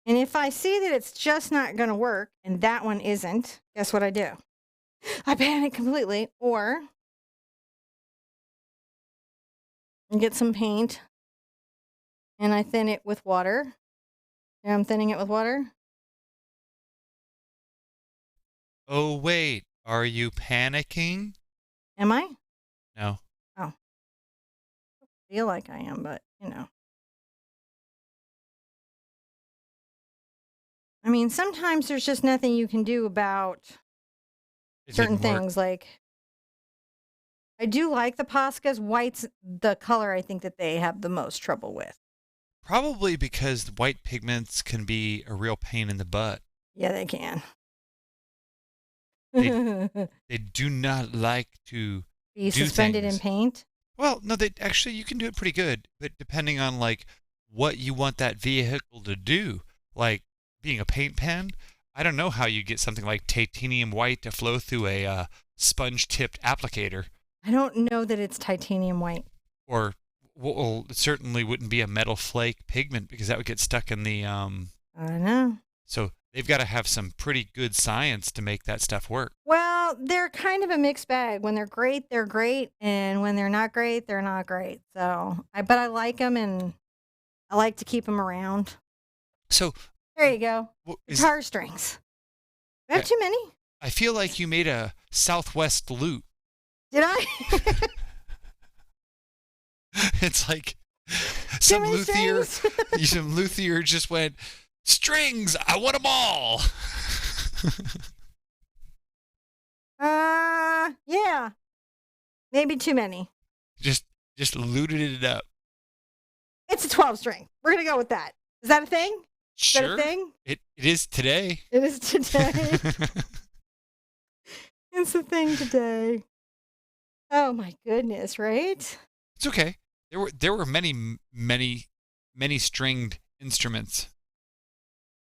Speaker 1: And if I see that it's just not going to work and that one isn't, guess what I do? I panic completely, or I get some paint and I thin it with water. And I'm thinning it with water.
Speaker 2: Oh, wait. Are you panicking?
Speaker 1: Am I?
Speaker 2: No.
Speaker 1: Oh, I feel like I am, but you know. I mean, sometimes there's just nothing you can do about
Speaker 2: It
Speaker 1: certain
Speaker 2: didn't work.
Speaker 1: things. Like, I do like the Poscas. White's the color I think that they have the most trouble with.
Speaker 2: Probably because the white pigments can be a real pain in the butt.
Speaker 1: Yeah, they can.
Speaker 2: They they do not like to
Speaker 1: Be
Speaker 2: do
Speaker 1: suspended in
Speaker 2: things.
Speaker 1: paint.
Speaker 2: Well, no, they actually you can do it pretty good, but depending on like what you want that vehicle to do, like being a paint pen, I don't know how you get something like titanium white to flow through a sponge-tipped applicator,
Speaker 1: I don't know that it's titanium white.
Speaker 2: or well, it certainly wouldn't be a metal flake pigment because that would get stuck in the
Speaker 1: I don't know.
Speaker 2: So they've got to have some pretty good science to make that stuff work.
Speaker 1: Well, they're kind of a mixed bag. When they're great, they're great, and when they're not great, they're not great. So, but I like them, and I like to keep them around.
Speaker 2: So
Speaker 1: There you go.
Speaker 2: is
Speaker 1: Guitar strings. Do I have too many?
Speaker 2: I feel like you made a Southwest loop.
Speaker 1: Did I?
Speaker 2: It's like
Speaker 1: Too
Speaker 2: some
Speaker 1: many
Speaker 2: luthier,
Speaker 1: strings?
Speaker 2: some luthier just went strings. I want them all.
Speaker 1: Yeah. Maybe too many.
Speaker 2: just looted it up.
Speaker 1: It's a 12 string. We're going to go with that. Is that a thing? Is that a
Speaker 2: Sure,
Speaker 1: thing?
Speaker 2: it is today.
Speaker 1: It is today. It's a thing today. Oh my goodness, right?
Speaker 2: It's okay. There were many stringed instruments.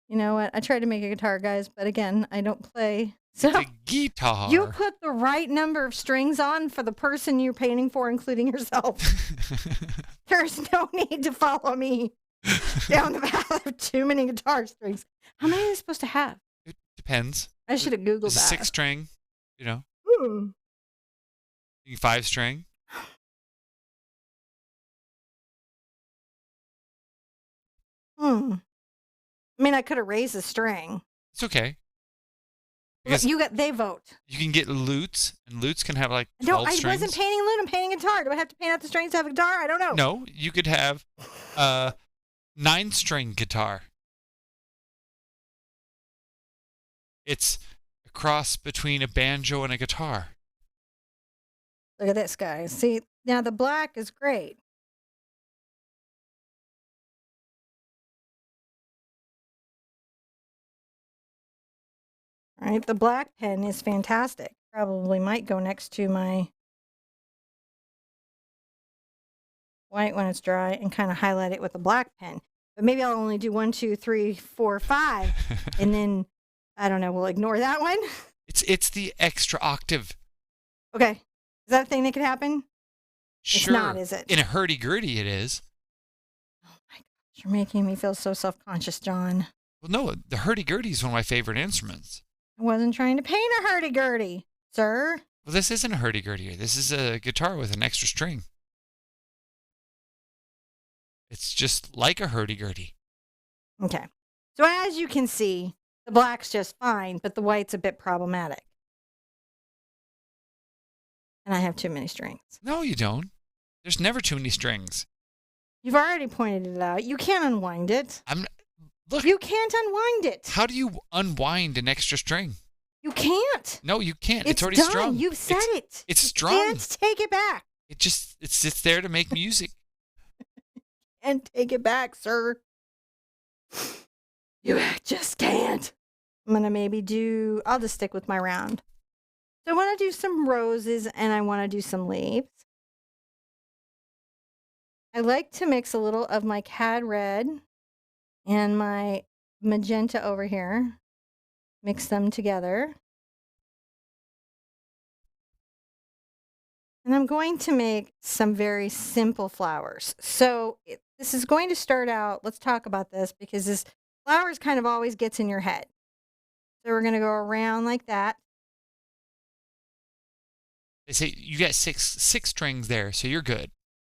Speaker 1: You know what? I tried to make a guitar, guys, but again, I don't play. So
Speaker 2: The guitar.
Speaker 1: you put the right number of strings on for the person you're painting for, including yourself. There's no need to follow me down the path of too many guitar strings. How many are you supposed to have?
Speaker 2: It depends.
Speaker 1: I should have Googled
Speaker 2: It's a
Speaker 1: that.
Speaker 2: 6 string, you know,
Speaker 1: Hmm.
Speaker 2: 5 string.
Speaker 1: Hmm. I mean, I could have raised the string.
Speaker 2: It's okay.
Speaker 1: Look,
Speaker 2: Because
Speaker 1: they vote.
Speaker 2: you can get lutes, and lutes can have like
Speaker 1: No,
Speaker 2: 12
Speaker 1: I
Speaker 2: strings.
Speaker 1: wasn't painting lute. I'm painting guitar. Do I have to paint out the strings to have a guitar? I don't know.
Speaker 2: No, you could have a 9-string guitar. It's a cross between a banjo and a guitar.
Speaker 1: Look at this, guys. See, now the black is great. All right, the black pen is fantastic. Probably might go next to my white when it's dry and kind of highlight it with a black pen. But maybe I'll only do 1, 2, 3, 4, 5, and then I don't know. We'll ignore that one.
Speaker 2: It's the extra octave.
Speaker 1: Okay, is that a thing that could happen?
Speaker 2: Sure.
Speaker 1: It's not, is it?
Speaker 2: In a hurdy-gurdy, it is.
Speaker 1: Oh my gosh, you're making me feel so self-conscious, John.
Speaker 2: Well, no, the hurdy-gurdy is one of my favorite instruments.
Speaker 1: I wasn't trying to paint a hurdy-gurdy, sir.
Speaker 2: Well, this isn't a hurdy-gurdy. This is a guitar with an extra string. It's just like a hurdy-gurdy.
Speaker 1: Okay. So as you can see, the black's just fine, but the white's a bit problematic. And I have too many strings.
Speaker 2: No, you don't. There's never too many strings.
Speaker 1: You've already pointed it out. You can't unwind it.
Speaker 2: Look,
Speaker 1: You can't unwind it.
Speaker 2: how do you unwind an extra string?
Speaker 1: You can't.
Speaker 2: No, you can't. It's already
Speaker 1: done.
Speaker 2: strung.
Speaker 1: You've said it.
Speaker 2: It's
Speaker 1: You
Speaker 2: strung.
Speaker 1: can't take it back.
Speaker 2: It sits there to make music.
Speaker 1: And take it back, sir. You just can't. I'm going to I'll just stick with my round. So I want to do some roses and I want to do some leaves. I like to mix a little of my cad red and my magenta over here. Mix them together. And I'm going to make some very simple flowers. So this is going to start out, let's talk about this because this flowers kind of always gets in your head. So we're going to go around like that.
Speaker 2: They say you got six strings there, so you're good.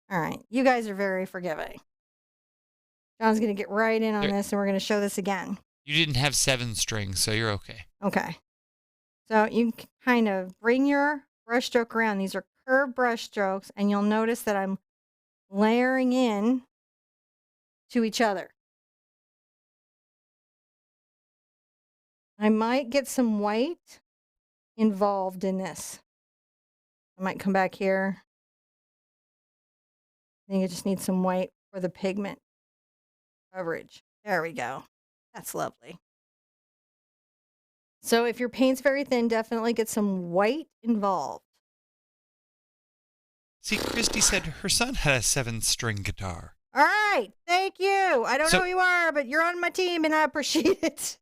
Speaker 1: All right. You guys are very forgiving. John's going to get right in on this and we're going to show this again.
Speaker 2: You didn't have 7 strings, so you're okay.
Speaker 1: Okay. So you kind of bring your brush stroke around. These are curved brush strokes, and you'll notice that I'm layering in to each other. I might get some white involved in this. I might come back here. I think I just need some white for the pigment coverage. There we go. That's lovely. So if your paint's very thin, definitely get some white involved.
Speaker 2: See, Christy said her son had a 7-string guitar.
Speaker 1: All right. Thank you. I don't know who you are, but you're on my team and I appreciate it.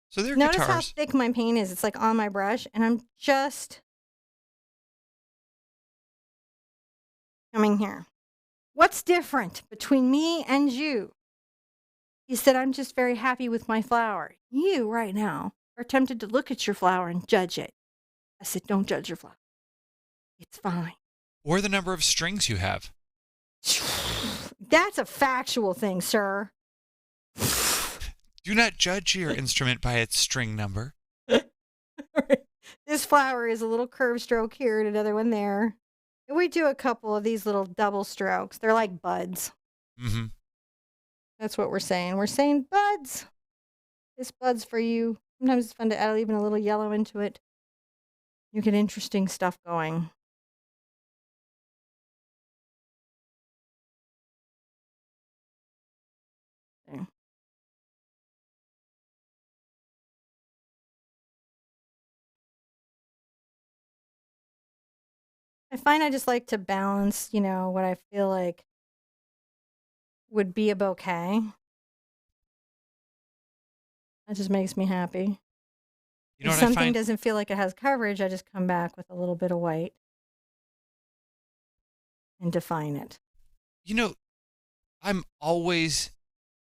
Speaker 2: So they're
Speaker 1: Notice
Speaker 2: guitars.
Speaker 1: how thick my paint is. It's like on my brush, and I'm just coming here. What's different between me and you? He said, I'm just very happy with my flower. You, right now, are tempted to look at your flower and judge it. I said, don't judge your flower. It's fine.
Speaker 2: Or the number of strings you have.
Speaker 1: That's a factual thing, sir.
Speaker 2: Do not judge your instrument by its string number.
Speaker 1: This flower is a little curved stroke here and another one there. And we do a couple of these little double strokes. They're like buds.
Speaker 2: Mm-hmm.
Speaker 1: That's what we're saying. We're saying buds. This bud's for you. Sometimes it's fun to add even a little yellow into it. You get interesting stuff going. Okay. I find I just like to balance, what I feel like would be a bouquet. That just makes me happy.
Speaker 2: You know
Speaker 1: if
Speaker 2: what
Speaker 1: something
Speaker 2: I find?
Speaker 1: doesn't feel like it has coverage, I just come back with a little bit of white and define it.
Speaker 2: I'm always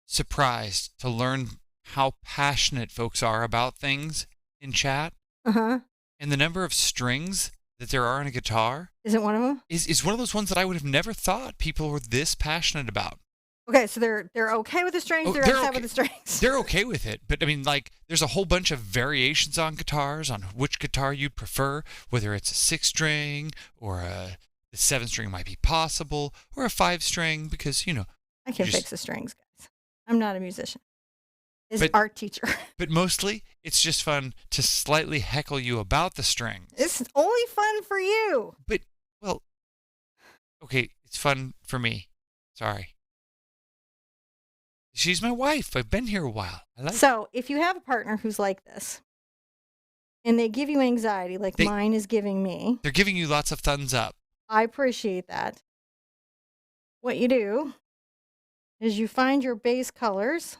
Speaker 2: surprised to learn how passionate folks are about things in chat.
Speaker 1: Uh-huh.
Speaker 2: And the number of strings that there are on a guitar
Speaker 1: Isn't one of them?
Speaker 2: is one of those ones that I would have never thought people were this passionate about.
Speaker 1: Okay, so they're okay with the strings,
Speaker 2: Oh,
Speaker 1: they're
Speaker 2: they're
Speaker 1: upset
Speaker 2: okay.
Speaker 1: with the strings.
Speaker 2: They're okay with it, but I mean, there's a whole bunch of variations on guitars on which guitar you'd prefer, whether it's a 6-string or the 7-string might be possible, or a 5-string because
Speaker 1: I can
Speaker 2: just-
Speaker 1: fix the strings, guys. I'm not a musician. It's
Speaker 2: But-
Speaker 1: art teacher.
Speaker 2: But mostly, it's just fun to slightly heckle you about the strings.
Speaker 1: It's only fun for you.
Speaker 2: But okay, it's fun for me. Sorry. She's my wife. I've been here a while. I like
Speaker 1: So if you have a partner who's like this, and they give you anxiety like mine is giving me,
Speaker 2: They're giving you lots of thumbs up.
Speaker 1: I appreciate that. What you do is you find your base colors.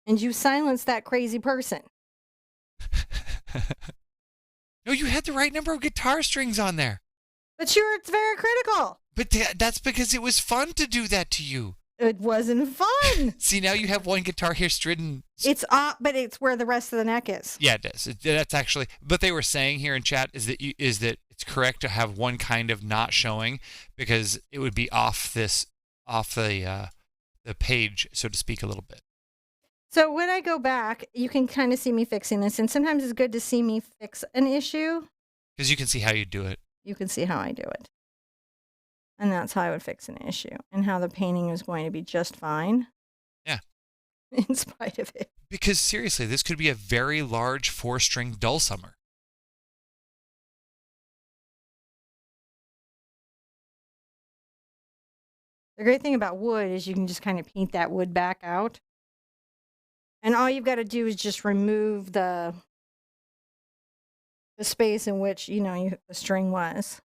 Speaker 1: And you silence that crazy person.
Speaker 2: No, you had the right number of guitar strings on there.
Speaker 1: But it's very critical.
Speaker 2: But that's because it was fun to do that to you.
Speaker 1: It wasn't fun.
Speaker 2: See, now you have one guitar here stridden.
Speaker 1: It's but it's where the rest of the neck is.
Speaker 2: Yeah, it does. That's actually what they were saying here in chat is that it's correct to have one kind of not showing because it would be off the page, so to speak, a little bit.
Speaker 1: So when I go back, you can kind of see me fixing this, and sometimes it's good to see me fix an issue.
Speaker 2: Because you can see how you do it.
Speaker 1: You can see how I do it. And that's how I would fix an issue and how the painting is going to be just fine
Speaker 2: Yeah.
Speaker 1: in spite of it.
Speaker 2: Because seriously, this could be a very large 4-string dulcimer.
Speaker 1: The great thing about wood is you can just kind of paint that wood back out. And all you've got to do is just remove the space in which, the string was.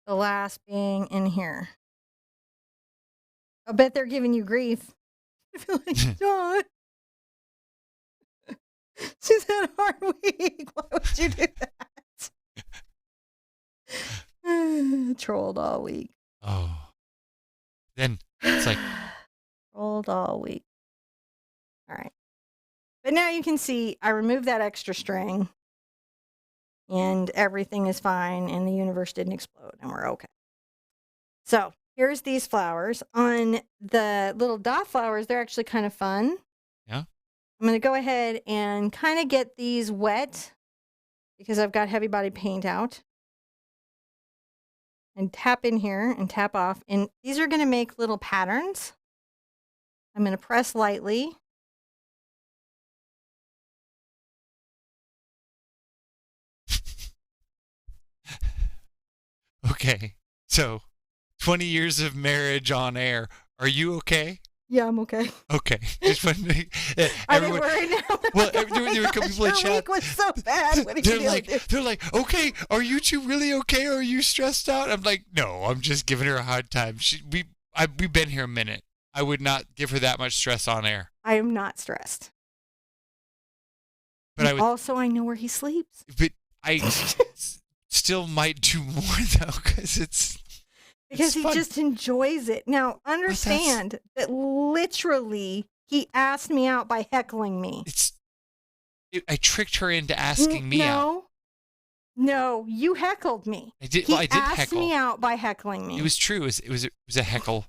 Speaker 1: The last being in here. I bet they're giving you grief. I feel like, Dawn, she's had a hard week. Why would you do that? Trolled all week.
Speaker 2: Oh. Then it's like...
Speaker 1: Trolled all week. All right. But now you can see I removed that extra string. And everything is fine, and the universe didn't explode, and we're okay. So here's these flowers. On the little dot flowers, they're actually kind of fun.
Speaker 2: Yeah.
Speaker 1: I'm going to go ahead and kind of get these wet because I've got heavy body paint out. And tap in here and tap off. And these are going to make little patterns. I'm going to press lightly.
Speaker 2: Okay, so 20 years of marriage on air. Are you okay?
Speaker 1: Yeah, I'm okay.
Speaker 2: Okay. Just wondering,
Speaker 1: I didn't worry now.
Speaker 2: Well, there were a couple people in
Speaker 1: Your
Speaker 2: chat.
Speaker 1: week was so bad. What did you do?
Speaker 2: They're like, okay, are you two really okay? Or are you stressed out? I'm like, no, I'm just giving her a hard time. We've been here a minute. I would not give her that much stress on air.
Speaker 1: I am not stressed.
Speaker 2: But
Speaker 1: I know where he sleeps.
Speaker 2: But I still might do more though, because
Speaker 1: he just enjoys it. Now, understand that literally he asked me out by heckling me.
Speaker 2: I tricked her into asking me out.
Speaker 1: No, you heckled me.
Speaker 2: I did.
Speaker 1: He
Speaker 2: I did
Speaker 1: asked
Speaker 2: heckle
Speaker 1: me out by heckling me.
Speaker 2: It was true. It was a heckle.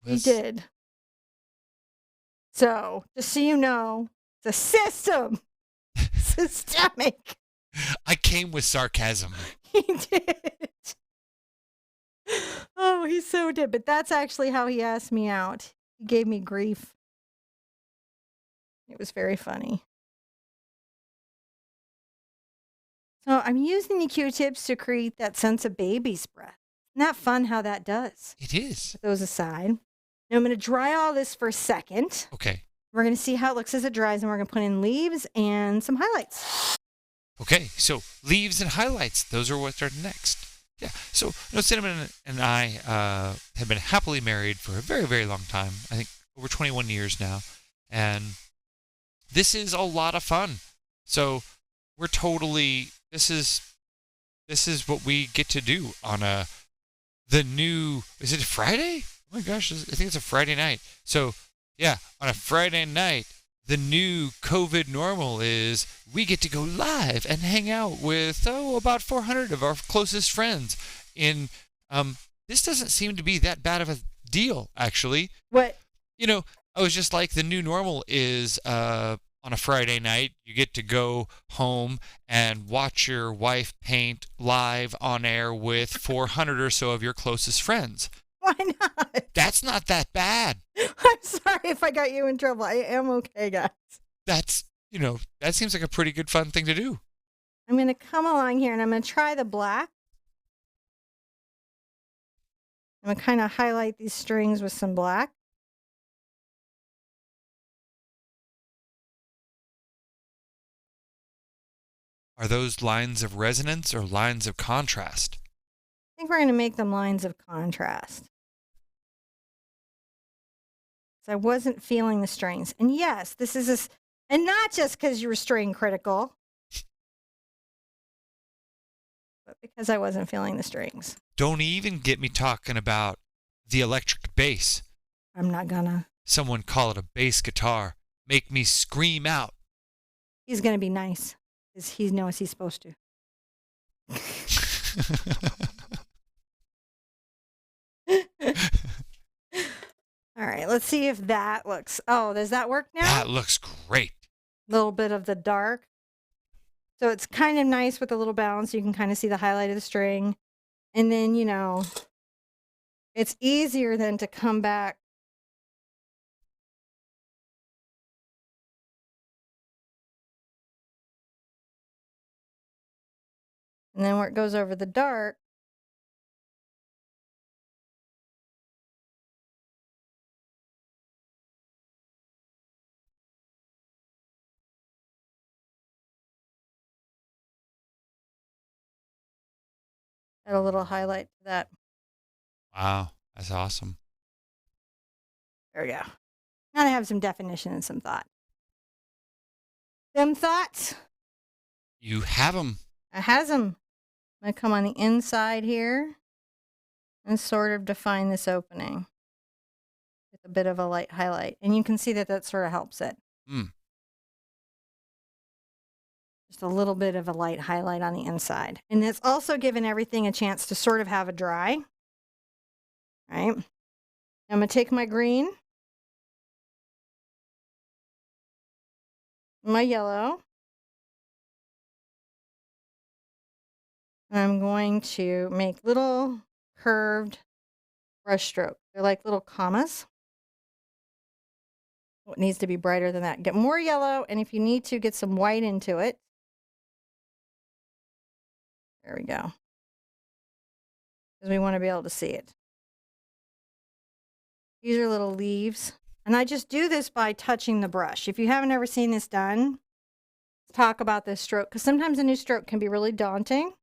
Speaker 1: He did. So, just so you know, it's a system. Systemic.
Speaker 2: I came with sarcasm.
Speaker 1: He did. Oh, he so did. But that's actually how he asked me out. He gave me grief. It was very funny. So I'm using the Q-tips to create that sense of baby's breath. Isn't that fun how that does?
Speaker 2: It is.
Speaker 1: Put those aside. Now I'm going to dry all this for a second.
Speaker 2: Okay.
Speaker 1: We're going to see how it looks as it dries, and we're going to put in leaves and some highlights.
Speaker 2: Okay, so leaves and highlights. Those are what are next. Yeah, so Cinnamon and I have been happily married for a very, very long time. I think over 21 years now. And this is a lot of fun. So we're totally, this is what we get to do on the new, is it Friday? Oh my gosh, I think it's a Friday night. So yeah, on a Friday night, the new COVID normal is we get to go live and hang out with, about 400 of our closest friends. This doesn't seem to be that bad of a deal, actually.
Speaker 1: What?
Speaker 2: I was just like, the new normal is on a Friday night, you get to go home and watch your wife paint live on air with 400 or so of your closest friends.
Speaker 1: Why not?
Speaker 2: That's not that bad.
Speaker 1: I'm sorry if I got you in trouble. I am okay, guys.
Speaker 2: That's, that seems like a pretty good fun thing to do.
Speaker 1: I'm going to come along here and I'm going to try the black. I'm going to kind of highlight these strings with some black.
Speaker 2: Are those lines of resonance or lines of contrast?
Speaker 1: I think we're going to make them lines of contrast. So I wasn't feeling the strings. And yes, this is and not just because you were string critical, but because I wasn't feeling the strings.
Speaker 2: Don't even get me talking about the electric bass.
Speaker 1: I'm not gonna.
Speaker 2: Someone call it a bass guitar. Make me scream out.
Speaker 1: He's going to be nice because he knows he's supposed to. All right, right, let's see if that looks. Oh, does that work now?
Speaker 2: That looks great.
Speaker 1: A little bit of the dark. So it's kind of nice with a little bounce. You can kind of see the highlight of the string. And then, it's easier than to come back. And then where it goes over the dark, add a little highlight to that.
Speaker 2: Wow, that's awesome.
Speaker 1: There we go. Now to have some definition and some thought. Them thoughts?
Speaker 2: You have them.
Speaker 1: I has them. I'm going to come on the inside here and sort of define this opening with a bit of a light highlight. And you can see that that sort of helps it.
Speaker 2: Mm.
Speaker 1: Just a little bit of a light highlight on the inside. And it's also given everything a chance to sort of have a dry. Right? I'm going to take my green, my yellow, and I'm going to make little curved brush strokes. They're like little commas. It needs to be brighter than that. Get more yellow, and if you need to, get some white into it. There we go. Because we want to be able to see it. These are little leaves. And I just do this by touching the brush. If you haven't ever seen this done, talk about this stroke, because sometimes a new stroke can be really daunting.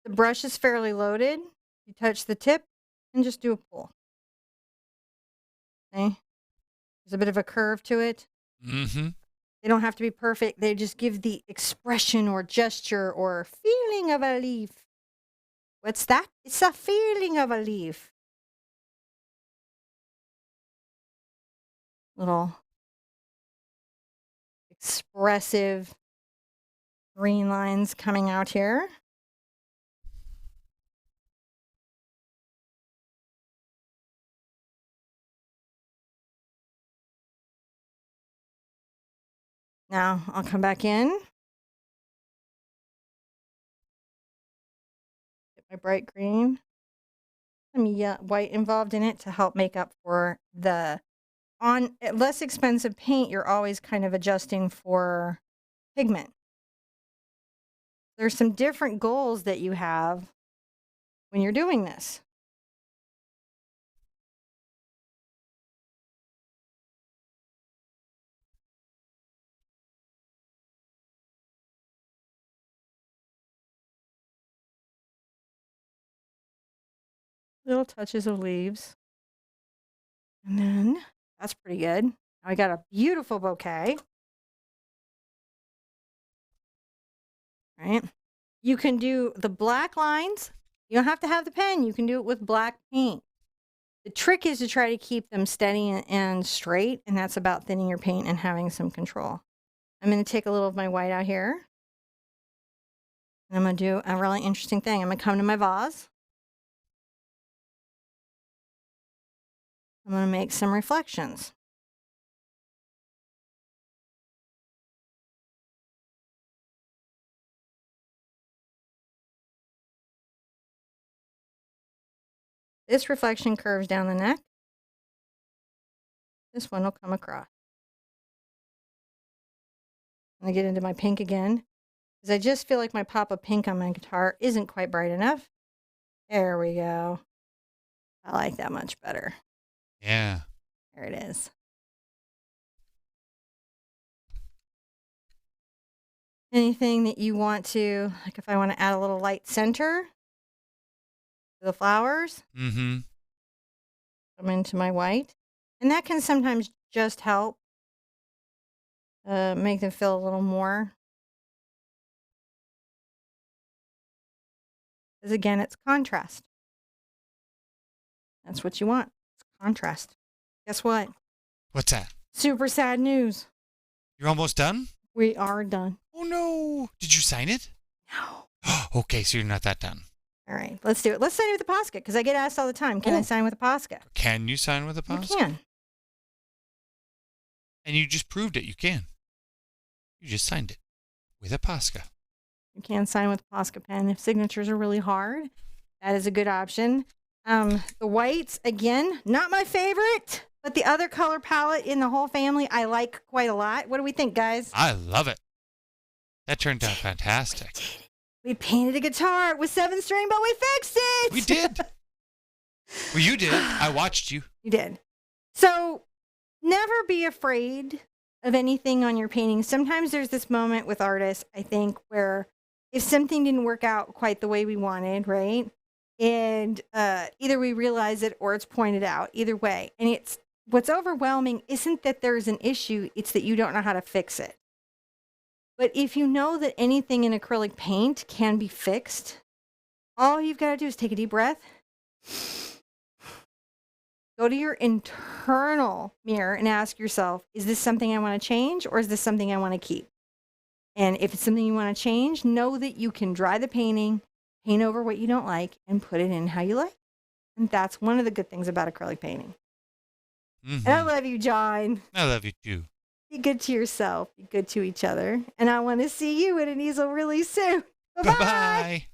Speaker 1: The brush is fairly loaded. You touch the tip and just do a pull. Okay? There's a bit of a curve to it.
Speaker 2: Mm-hmm.
Speaker 1: They don't have to be perfect. They just give the expression or gesture or feeling of a leaf. What's that? It's a feeling of a leaf. Little expressive green lines coming out here. Now I'll come back in. Get my bright green. Some white involved in it to help make up for the less expensive paint. You're always kind of adjusting for pigment. There's some different goals that you have when you're doing this. Little touches of leaves. And then that's pretty good. Now I got a beautiful bouquet. Right? You can do the black lines. You don't have to have the pen. You can do it with black paint. The trick is to try to keep them steady and straight, and that's about thinning your paint and having some control. I'm going to take a little of my white out here. And I'm going to do a really interesting thing. I'm going to come to my vase. I'm going to make some reflections. This reflection curves down the neck. This one will come across. I'm going to get into my pink again, because I just feel like my pop of pink on my guitar isn't quite bright enough. There we go. I like that much better.
Speaker 2: Yeah.
Speaker 1: There it is. Anything that you want to, like if I want to add a little light center to the flowers,
Speaker 2: Mm-hmm.
Speaker 1: come into my white. And that can sometimes just help make them feel a little more. Because again, it's contrast. That's what you want. It's contrast. Guess what?
Speaker 2: What's that?
Speaker 1: Super sad news.
Speaker 2: You're almost done?
Speaker 1: We are done.
Speaker 2: Oh, no. Did you sign it?
Speaker 1: No.
Speaker 2: Okay, so you're not that done.
Speaker 1: All right, let's do it. Let's sign it with a Posca because I get asked all the time. Can I
Speaker 2: Oh.
Speaker 1: sign with a Posca?
Speaker 2: Can you sign with a
Speaker 1: You
Speaker 2: Posca?
Speaker 1: can.
Speaker 2: And you just proved it. You can. You just signed it with a Posca.
Speaker 1: You can sign with a Posca pen if signatures are really hard. That is a good option. The whites, again, not my favorite, but the other color palette in the whole family I like quite a lot. What do we think, guys?
Speaker 2: I love it. That turned out fantastic.
Speaker 1: We painted a guitar with 7-string, but we fixed it.
Speaker 2: We did. Well, you did. I watched you.
Speaker 1: You did. So never be afraid of anything on your painting. Sometimes there's this moment with artists, I think, where if something didn't work out quite the way we wanted, right? And either we realize it or it's pointed out, either way. And it's what's overwhelming isn't that there's an issue, it's that you don't know how to fix it. But if you know that anything in acrylic paint can be fixed, all you've got to do is take a deep breath. Go to your internal mirror and ask yourself, is this something I want to change or is this something I want to keep? And if it's something you want to change, know that you can dry the painting, paint over what you don't like, and put it in how you like. And that's one of the good things about acrylic painting.
Speaker 2: Mm-hmm.
Speaker 1: And I love you, John.
Speaker 2: I love you too.
Speaker 1: Be good to yourself. Be good to each other. And I want to see you at an easel really soon. Bye-bye.
Speaker 2: Bye-bye.